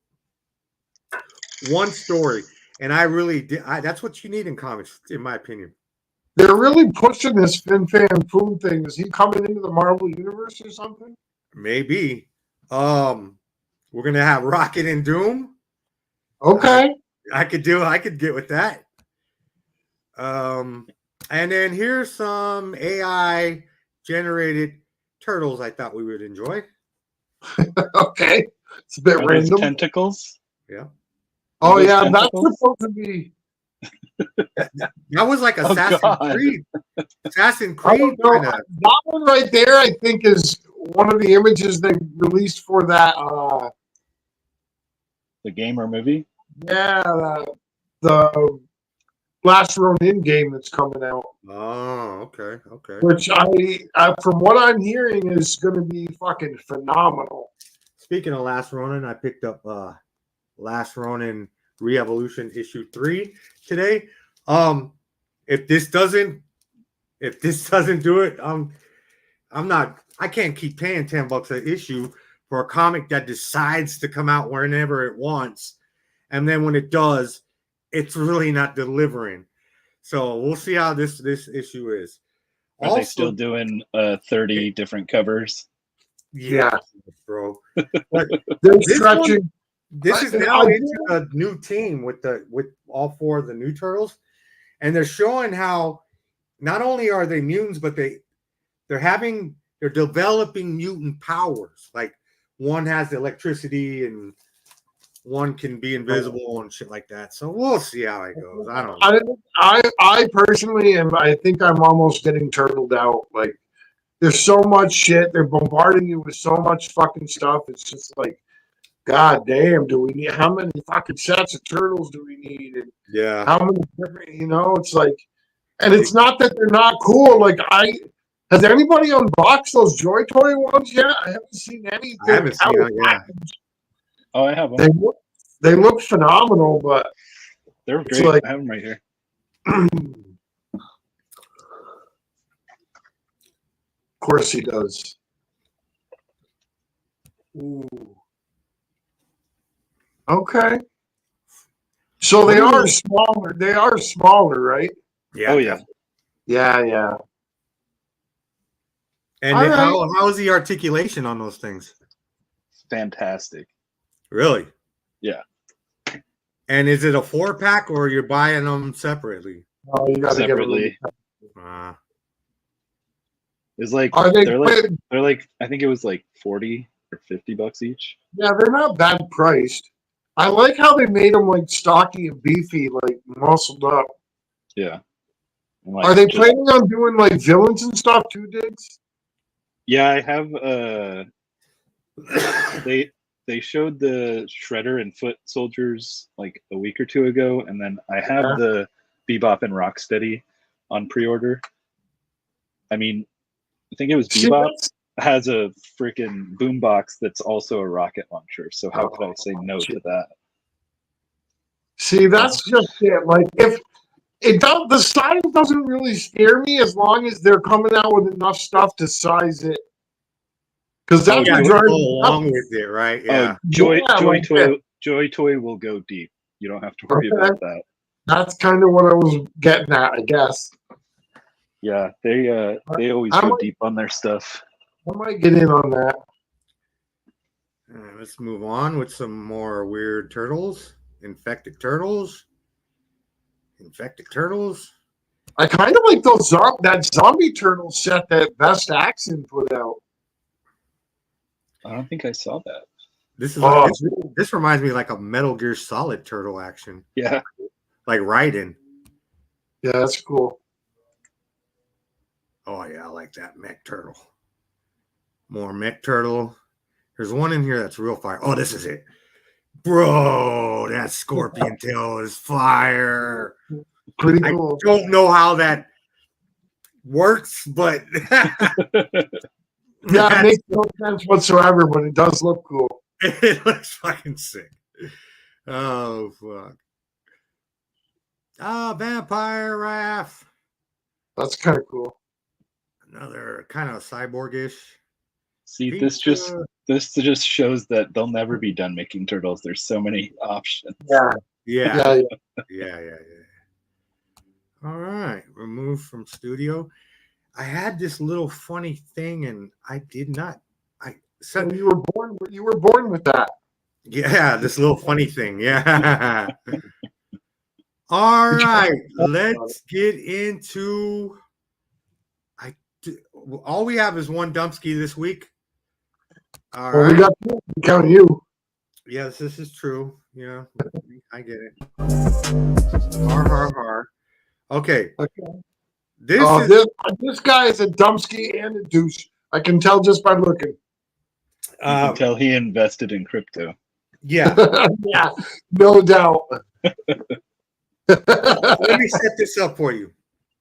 one story, and I really did. That's what you need in comics, in my opinion. They're really pushing this Fin Fan Food thing. Is he coming into the Marvel universe or something? Maybe. We're gonna have Rocket and Doom. Okay. I could get with that. And then here's some AI generated turtles I thought we would enjoy. Okay. It's a bit Are those random. tentacles? Yeah. Oh, Are those yeah. tentacles? That's supposed to be. That was like Assassin's God. Creed. Assassin's I Creed don't know. kind of. That one right there, I think, is one of the images they released for that. The game or movie? Yeah, the Last Ronin game that's coming out, Oh, okay. which I from what I'm hearing is going to be fucking phenomenal. Speaking of Last Ronin, I picked up Last Ronin Re-Evolution issue 3 today. If this doesn't do it, I can't keep paying $10 an issue for a comic that decides to come out whenever it wants, and then when it does, it's really not delivering. So we'll see how this issue is. Are they still doing 30 different covers? Yeah. Bro. But They're this stretching. this is now into a new team with all 4 of the new turtles, and they're showing how not only are they mutants, but they're developing mutant powers. Like one has electricity and one can be invisible and shit like that. So we'll see how it goes. I don't know. I personally am. I think I'm almost getting turtled out. Like, there's so much shit. They're bombarding you with so much fucking stuff. It's just like, God damn, do we need how many fucking sets of turtles do we need? And Yeah. how many different, it's like, and it's not that they're not cool. Like, has anybody unboxed those Joy Toy ones yet? I haven't seen anything. I haven't seen it, yeah. Oh, I have them. They look phenomenal, but They're it's great. like- I have them right here. of course he does. Ooh. Okay. So they are smaller. They are smaller, right? Yeah. Oh, yeah. Yeah. And All then right. how is the articulation on those things? Fantastic. Really? Yeah. And is it a 4-pack or you're buying them separately? Oh, you got to get Separately. Uh, It's like Are they? they're like I think it was like 40 or $50 each. Yeah, they're not bad priced. I like how they made them like stocky and beefy, like muscled up. Yeah. And, like, Are they just- planning on doing like villains and stuff too, Digz? Yeah, I have they showed the Shredder and Foot Soldiers like a week or 2 ago, and then I have the Bebop and Rocksteady on pre-order. I mean, I think it was Bebop has a freaking boombox that's also a rocket launcher. So how could I say no to that? See, that's just it. Like, if it does, the size doesn't really scare me as long as they're coming out with enough stuff to size it. Because that's yeah, what go drives along with it, right? Yeah. Joy like Toy will go deep. You don't have to worry Okay. about that. That's kind of what I was getting at, I guess. Yeah, they always I go might- deep on their stuff. I might get in on that. Let's move on with some more weird turtles. Infected turtles. I kind of like those that zombie turtle set that Best Action put out. I don't think I saw that. This is Oh. this reminds me like a Metal Gear Solid turtle action, Yeah. like Raiden. Yeah, that's cool. Oh yeah, I like that mech turtle. More mech turtle. There's one in here that's real fire. Oh, this is it. Bro, that scorpion tail is fire. Pretty cool. I don't know how that works, but Yeah, it makes no sense whatsoever, but it does look cool. it looks fucking sick. Oh, fuck. Ah, vampire raft. That's kind of cool. Another kind of cyborgish. See, this just shows that they'll never be done making turtles. There's so many options. Yeah. All right, removed from studio. I had this little funny thing, and I did not. So you were born. You were born with that. Yeah, this little funny thing. Yeah. All right, let's get into. All we have is one Dumpski this week. All right. We got two. Count you. Yes, this is true. Yeah, I get it. Har. Okay. This guy is a Dumpski and a douche. I can tell just by looking. You can tell he invested in crypto. Yeah. Yeah, no doubt. Let me set this up for you.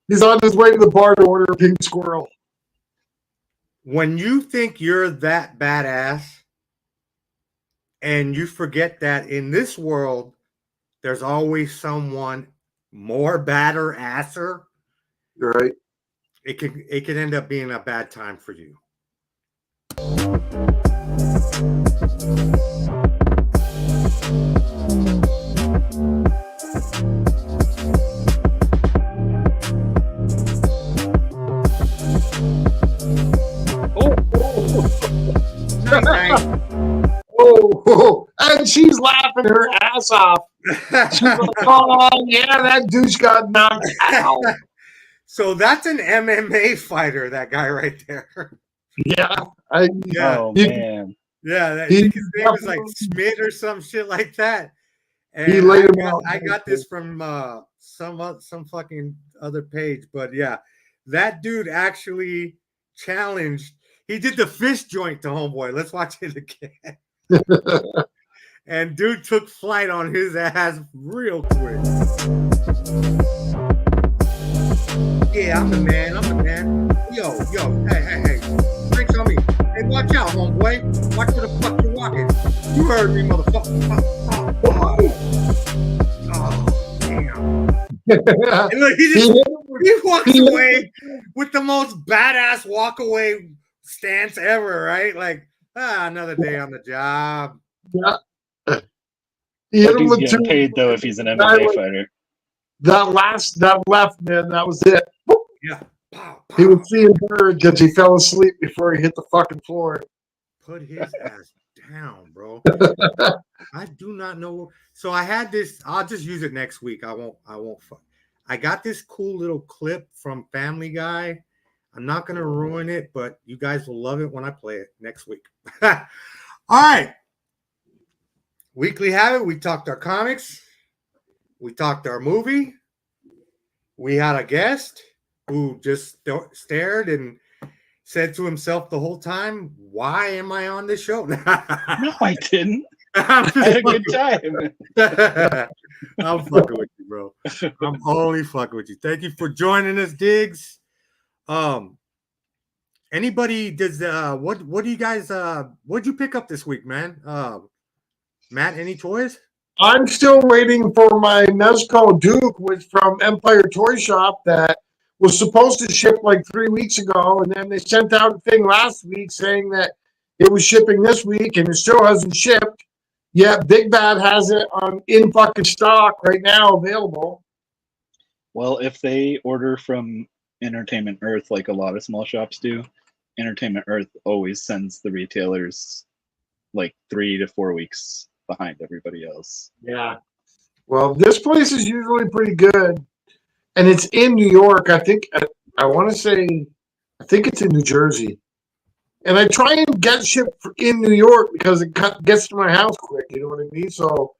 He's on his way to the bar to order a pink squirrel. When you think you're that badass and you forget that in this world, there's always someone more badder asser, Right. it can end up being a bad time for you. Oh, and she's laughing her ass off. She's like, oh, yeah, that douche got knocked out. So that's an MMA fighter, that guy right there. Yeah. Oh, man. Yeah, his name is like Smith or some shit like that. And He laid him out. I got this from some fucking other page, but yeah, that dude actually challenged. He did the fist joint to homeboy. Let's watch it again. And dude took flight on his ass real quick. Yeah, I'm the man. Yo, hey. Drinks on me. Hey, watch out, homeboy. Watch where the fuck you're walking. You heard me, motherfucker. Oh, damn. And look, he walks away with the most badass walk away stance ever, right? Like, another day on the job. Yeah. He hit him He's with getting two. paid though if he's an MMA fighter. That left, man, that was it. Yeah. Pow, pow. He was seeing birds because he fell asleep before he hit the fucking floor. Put his ass down, bro. I do not know. So I had this. I'll just use it next week. I won't. I got this cool little clip from Family Guy. I'm not gonna ruin it, but you guys will love it when I play it next week. All right. Weekly Habit. We talked our comics. We talked our movie. We had a guest who just stared and said to himself the whole time, "Why am I on this show?" No, I didn't. I had a good time. I'm fucking with you, bro. I'm only fucking with you. Thank you for joining us, Digz. Anybody does what do you guys what'd you pick up this week, man? Matt, any toys? I'm still waiting for my Nezco Duke, which from Empire Toy Shop that was supposed to ship like 3 weeks ago, and then they sent out a thing last week saying that it was shipping this week, and it still hasn't shipped. Yeah, Big Bad has it in fucking stock right now, available. Well, if they order from Entertainment Earth, like a lot of small shops do, Entertainment Earth always sends the retailers like 3 to 4 weeks behind everybody else. Yeah. Well, this place is usually pretty good, and it's in New York. I think I want to say, I think it's in New Jersey. And I try and get shipped in New York because it gets to my house quick. You know what I mean? So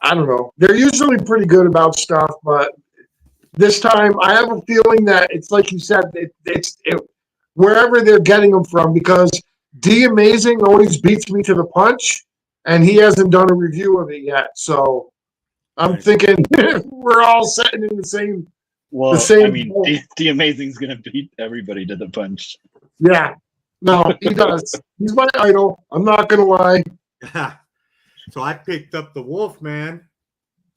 I don't know. They're usually pretty good about stuff, but this time I have a feeling that it's like you said. It's wherever they're getting them from, because D Amazing always beats me to the punch, and he hasn't done a review of it yet. So I'm thinking we're all sitting in the same. Well, same I mean, the Amazing's gonna beat everybody to the punch. Yeah, no, he does. He's my idol. I'm not gonna lie. So I picked up the Wolf Man.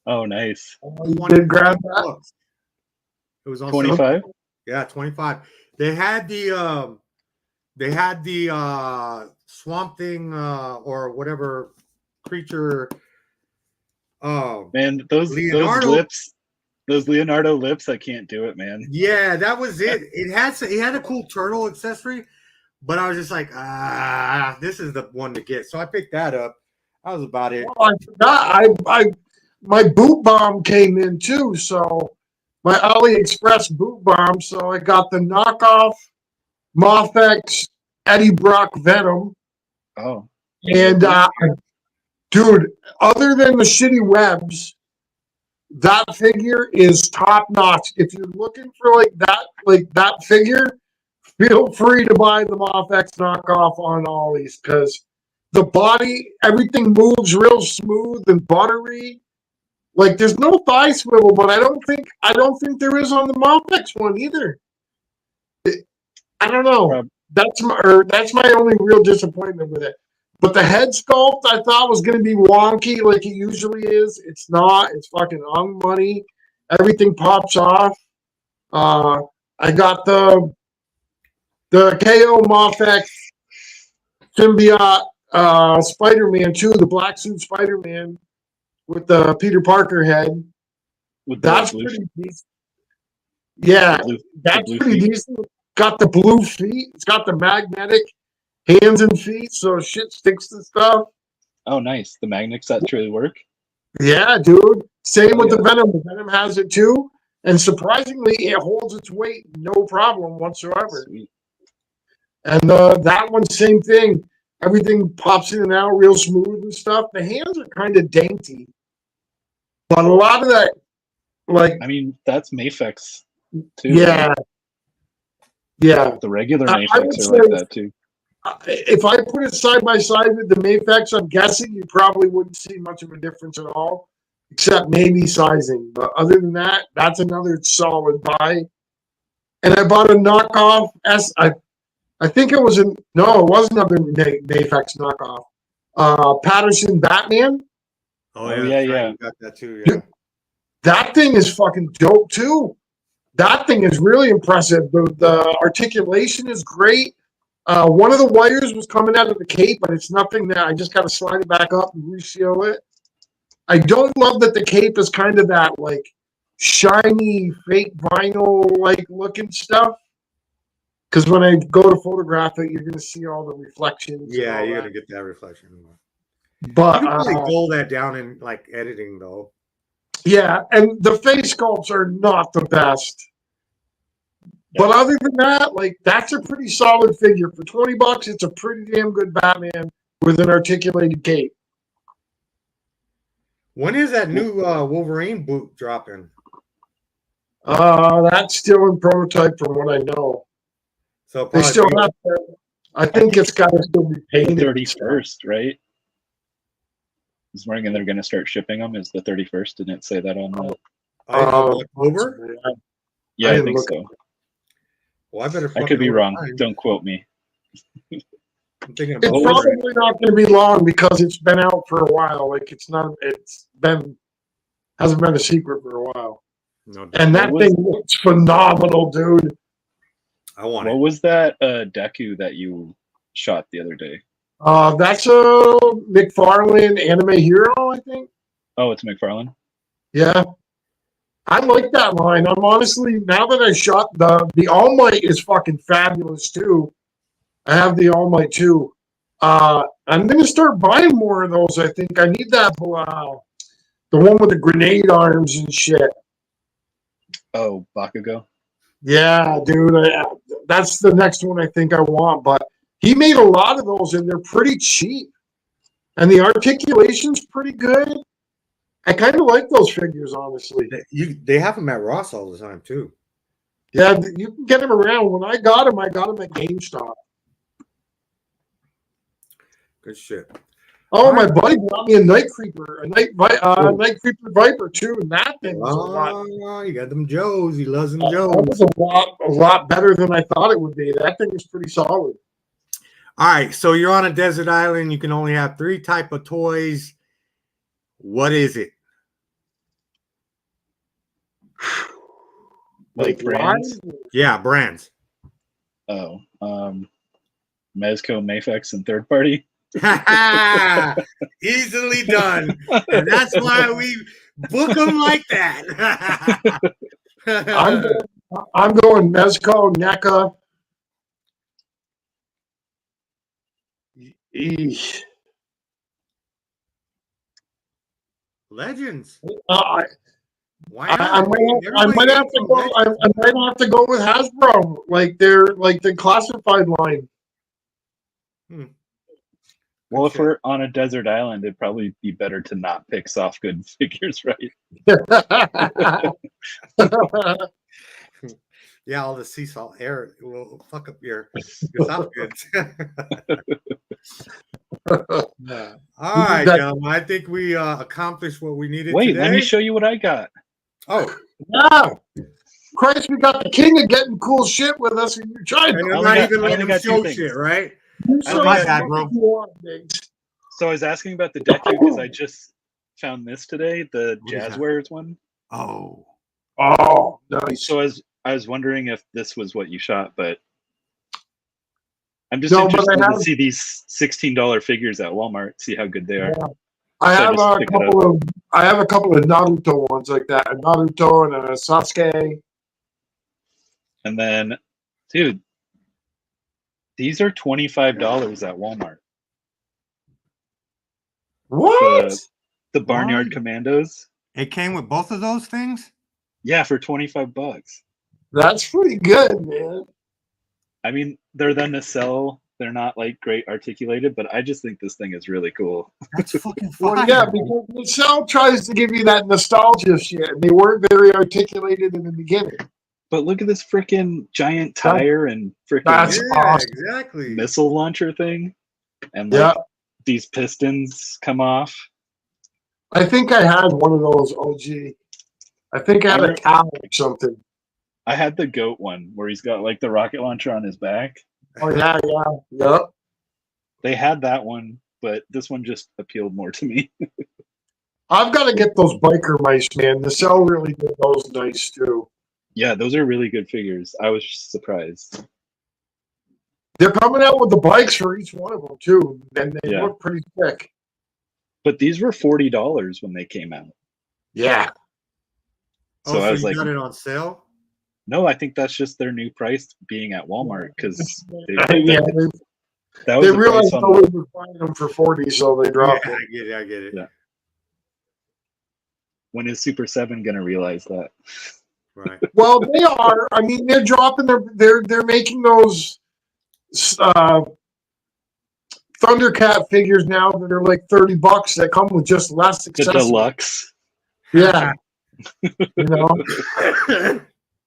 Oh, nice. You did grab that? It was on 25. Yeah, 25. They had the Swamp Thing or whatever creature. Man, those lips, those Leonardo lips, I can't do it, man. Yeah, that was it. It had a cool turtle accessory, but I was just like, this is the one to get. So I picked that up. That was about it. Well, I forgot. My boot bomb came in too, so my AliExpress boot bomb. So I got the knockoff Moth-X Eddie Brock Venom. Oh, and dude, other than the shitty webs, that figure is top notch. If you're looking for like that figure, feel free to buy the Moth-X knockoff on Ollie's because the body, everything moves real smooth and buttery. Like there's no thigh swivel, but I don't think there is on the Moth-X one either. I don't know. That's my only real disappointment with it. But the head sculpt I thought was going to be wonky like it usually is. It's not. It's fucking on money. Everything pops off. I got the KO Moth-X symbiote Spider-Man too, the black suit Spider-Man with the Peter Parker head. That's pretty decent. Yeah, that's pretty decent. Got the blue feet. It's got the magnetic hands and feet, so shit sticks to stuff. Oh, nice. The magnets actually work? Yeah, dude. Same with the Venom. The Venom has it too. And surprisingly, it holds its weight no problem whatsoever. Sweet. And that one, same thing. Everything pops in and out real smooth and stuff. The hands are kind of dainty. But a lot of that, like... I mean, that's Mafex, too. Yeah. Yeah. The regular Mafex are like that, too. If I put it side by side with the Mafex, I'm guessing you probably wouldn't see much of a difference at all, except maybe sizing. But other than that, that's another solid buy. And I bought a knockoff I think it was it was another Mafex knockoff. Patterson Batman. Oh yeah. You got that too. Yeah. Dude, that thing is fucking dope too. That thing is really impressive. The articulation is great. One of the wires was coming out of the cape, but it's nothing that I just got to slide it back up and reseal it. I don't love that the cape is kind of that like shiny fake vinyl like looking stuff. Because when I go to photograph it, you're going to see all the reflections. Yeah, you're going to get that reflection. But you can really dull that down in like editing, though. Yeah, and the face sculpts are not the best. But other than that, like that's a pretty solid figure. For $20, it's a pretty damn good Batman with an articulated cape. When is that new Wolverine boot dropping? That's still in prototype from what I know. So they still have to, I think it's got to still be painted. 31st, right? This morning, and they're going to start shipping them. Is the 31st? Didn't it say that on the October? Yeah, I think so. Well, I could be wrong. Don't quote me. I'm thinking it's probably not going to be long because it's been out for a while. Like hasn't been a secret for a while. No, and that thing looks phenomenal, dude. What was that Deku that you shot the other day? That's a McFarlane anime hero, I think. Oh, it's McFarlane? Yeah. I like that line. I'm honestly, now that I shot the All Might is fucking fabulous too. I have the All Might too. I'm gonna start buying more of those. I think I need that the one with the grenade arms and shit. Oh, Bakugo? Yeah, dude. That's the next one I think I want. But he made a lot of those and they're pretty cheap. And the articulation's pretty good. I kind of like those figures, honestly. They have them at Ross all the time, too. Yeah, you can get them around. When I got them at GameStop. Good shit. Oh, my buddy brought me a night creeper, night creeper viper too, and that thing was a lot. Oh, you got them Joes. He loves them That Joes. was a lot better than I thought it would be. That thing was pretty solid. All right, so you're on a desert island. You can only have 3 type of toys. What is it? Like brands? Yeah, brands. Oh, Mezco, Mafex, and third party. Easily done. And that's why we book them like that. I'm going Mezco, NECA. Eesh. Legends. I Why not? might have to go. I might have to go with Hasbro, like the classified line. Well, if we're on a desert island, it'd probably be better to not pick soft good figures, right? Yeah, all the sea salt air will fuck up your soft goods. All right, gentlemen, I think we accomplished what we needed. Wait, today. let me show you what I got. Oh, yeah. Christ, we got the king of getting cool shit with us, and you're trying and to. I'm not even letting them show shit, right? So I was asking about the deck because I just found this today, the Jazzwares one. Oh, nice. So I was wondering if this was what you shot, but I'm just interested to see these $16 figures at Walmart, see how good they are. Yeah. I have a couple of Naruto ones like that, a Naruto and a Sasuke. And then, dude, these are $25 at Walmart. What? The Barnyard Commandos. it came with both of those things. Yeah, for $25. That's pretty good, man. I mean, they're then to sell. They're not like great articulated, but I just think this thing is really cool. That's fucking fire. Well, yeah, because the cell tries to give you that nostalgia shit. And they weren't very articulated in the beginning. But look at this freaking giant tire and freaking awesome. Exactly. missile launcher thing, and like these pistons come off. I think I had one of those OG. I think I had a cow or something. I had the goat one where he's got like the rocket launcher on his back. Oh yeah. They had that one, but this one just appealed more to me. I've got to get those biker mice, man. The cell really did those nice too. Yeah, those are really good figures. I was surprised. They're coming out with the bikes for each one of them too, and they look pretty sick. But these were $40 when they came out. Yeah. So I was you like, got it on sale? No, I think that's just their new price being at Walmart because they realized nobody was buying them for $40, so they dropped it. I get it. Yeah. When is Super 7 gonna realize that? Right. Well, they are. I mean, they're dropping they're making those Thundercat figures now that are like $30 that come with just less accessories. The deluxe. Yeah. You know.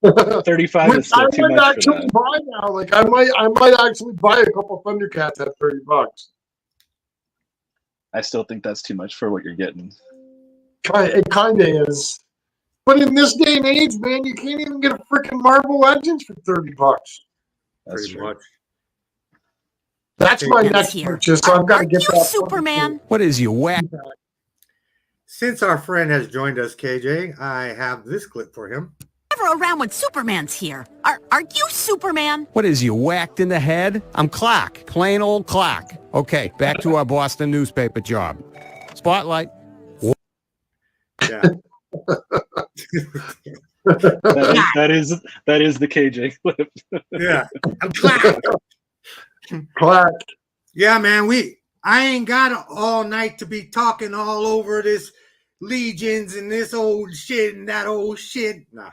35 is still too much for that. Buy now. Like I might actually buy a couple Thundercats at $30. I still think that's too much for what you're getting. It kind of is. But in this day and age, man, you can't even get a freaking Marvel Legends for $30. That's pretty true. much. That's my next purchase. So I've got to get that. Superman. What is you whack? Since our friend has joined us, KJ, I have this clip for him. Never around when Superman's here. Are you Superman? What is you whacked in the head? I'm Clark, plain old Clark. Okay, back to our Boston newspaper job. Spotlight. Yeah. that is the KJ clip. Yeah. I'm Clark. Clark. Yeah, man, I ain't got all night to be talking all over this Legions and this old shit and that old shit. Nah.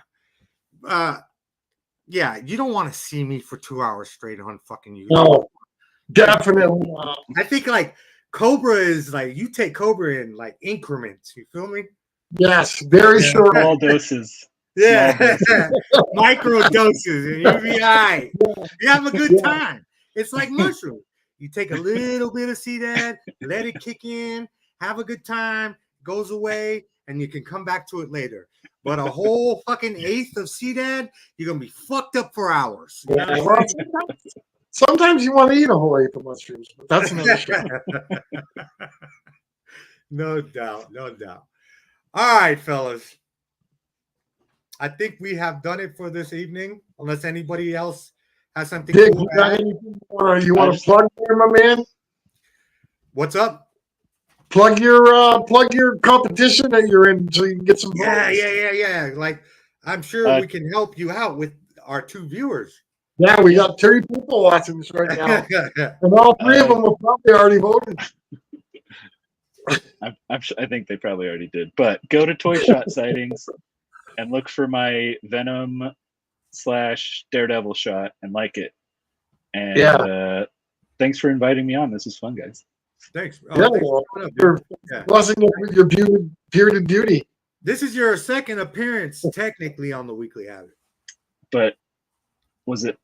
Yeah, you don't want to see me for 2 hours straight on fucking YouTube. No, definitely not. I think like Cobra is like you take Cobra in like increments. You feel me? Yes, very short. Small doses. Yeah, micro doses, and you'll be all right. You have a good time. It's like mushrooms. You take a little bit of CDAD, let it kick in, have a good time, goes away, and you can come back to it later. But a whole fucking eighth of CDAD, you're gonna be fucked up for hours. You know what I'm saying? Sometimes you want to eat a whole eighth of mushrooms, but that's another story. No doubt, no doubt. All right, fellas. I think we have done it for this evening, unless anybody else has something Digz, cool you to got add. anything you want to plug there, my man? What's up? Plug your competition that you're in so you can get some Yeah, votes. yeah. Like, I'm sure we can help you out with our 2 viewers. Yeah, we got 30 people watching this right now. And all 3 of them have probably already voted. I think they probably already did. But go to Toy Shot Sightings and look for my Venom / Daredevil shot and like it. And thanks for inviting me on. This was fun, guys. Thanks. You're blessing it with your bearded beauty. This is your second appearance, technically, on the Weekly Habit. But was it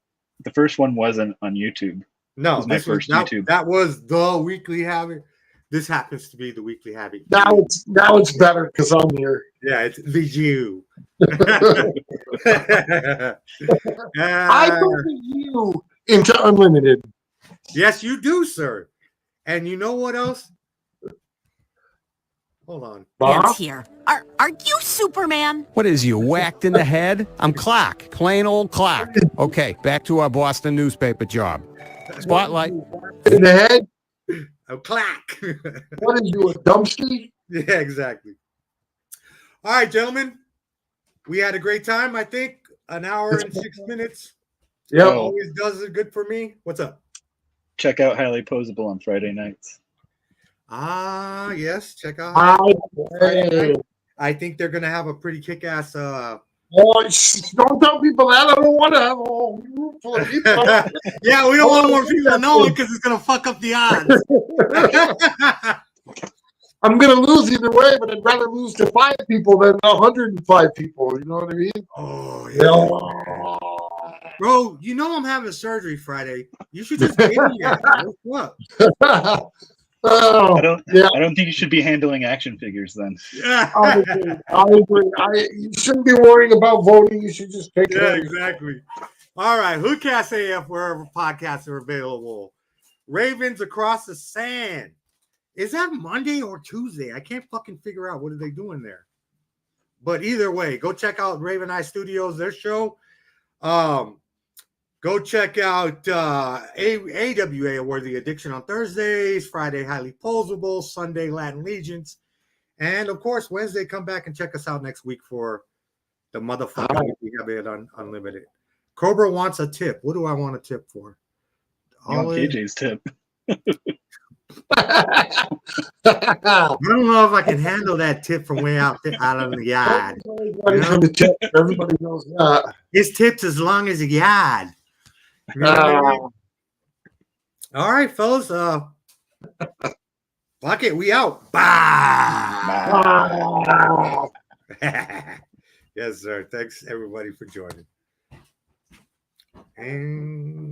the first one? Wasn't on YouTube? No, it was my first YouTube. That was the Weekly Habit. This happens to be the Weekly Habit. Now it's better because I'm here. Yeah, it's the you. I put you into unlimited. Yes, you do, sir. And you know what else? Hold on. Man's here. Are you Superman? What is you, whacked in the head? I'm Clark, plain old Clark. Okay, back to our Boston newspaper job. Spotlight. In the head? Oh, clack. What is you, a dumpster? Yeah, exactly. All right, gentlemen. We had a great time, I think. An hour and 6 minutes. Yeah. Always does it good for me. What's up? Check out Highly Posable on Friday nights. Ah, yes. Check out. I think they're going to have a pretty kick-ass... don't tell people that. I don't want to have a whole group full of people. Yeah, we don't want more people knowing because it's going to fuck up the odds. I'm going to lose either way, but I'd rather lose to 5 people than 105 people. You know what I mean? Oh, yeah. Bro, you know I'm having surgery Friday. You should just give me that. What's up? I don't think you should be handling action figures then. Yeah. I agree. You shouldn't be worrying about voting. You should just take it. Yeah, exactly. All right. Hoodcast AF, wherever podcasts are available. Ravens Across the Sand. Is that Monday or Tuesday? I can't fucking figure out what are they doing there. But either way, go check out Raven Eye Studios, their show. Go check out AWA, or The Addiction on Thursdays, Friday, Highly Posable, Sunday, Latin Legions. And, of course, Wednesday, come back and check us out next week for the motherfucking we have it on Unlimited. Cobra wants a tip. What do I want a tip for? You want KJ's tip. I don't know if I can handle that tip from way out of the yard. Everybody knows that. His tip's as long as a yard. You know what I mean? All right, fellas. Fuck it, we out. Bah! Yes, sir. Thanks everybody for joining. And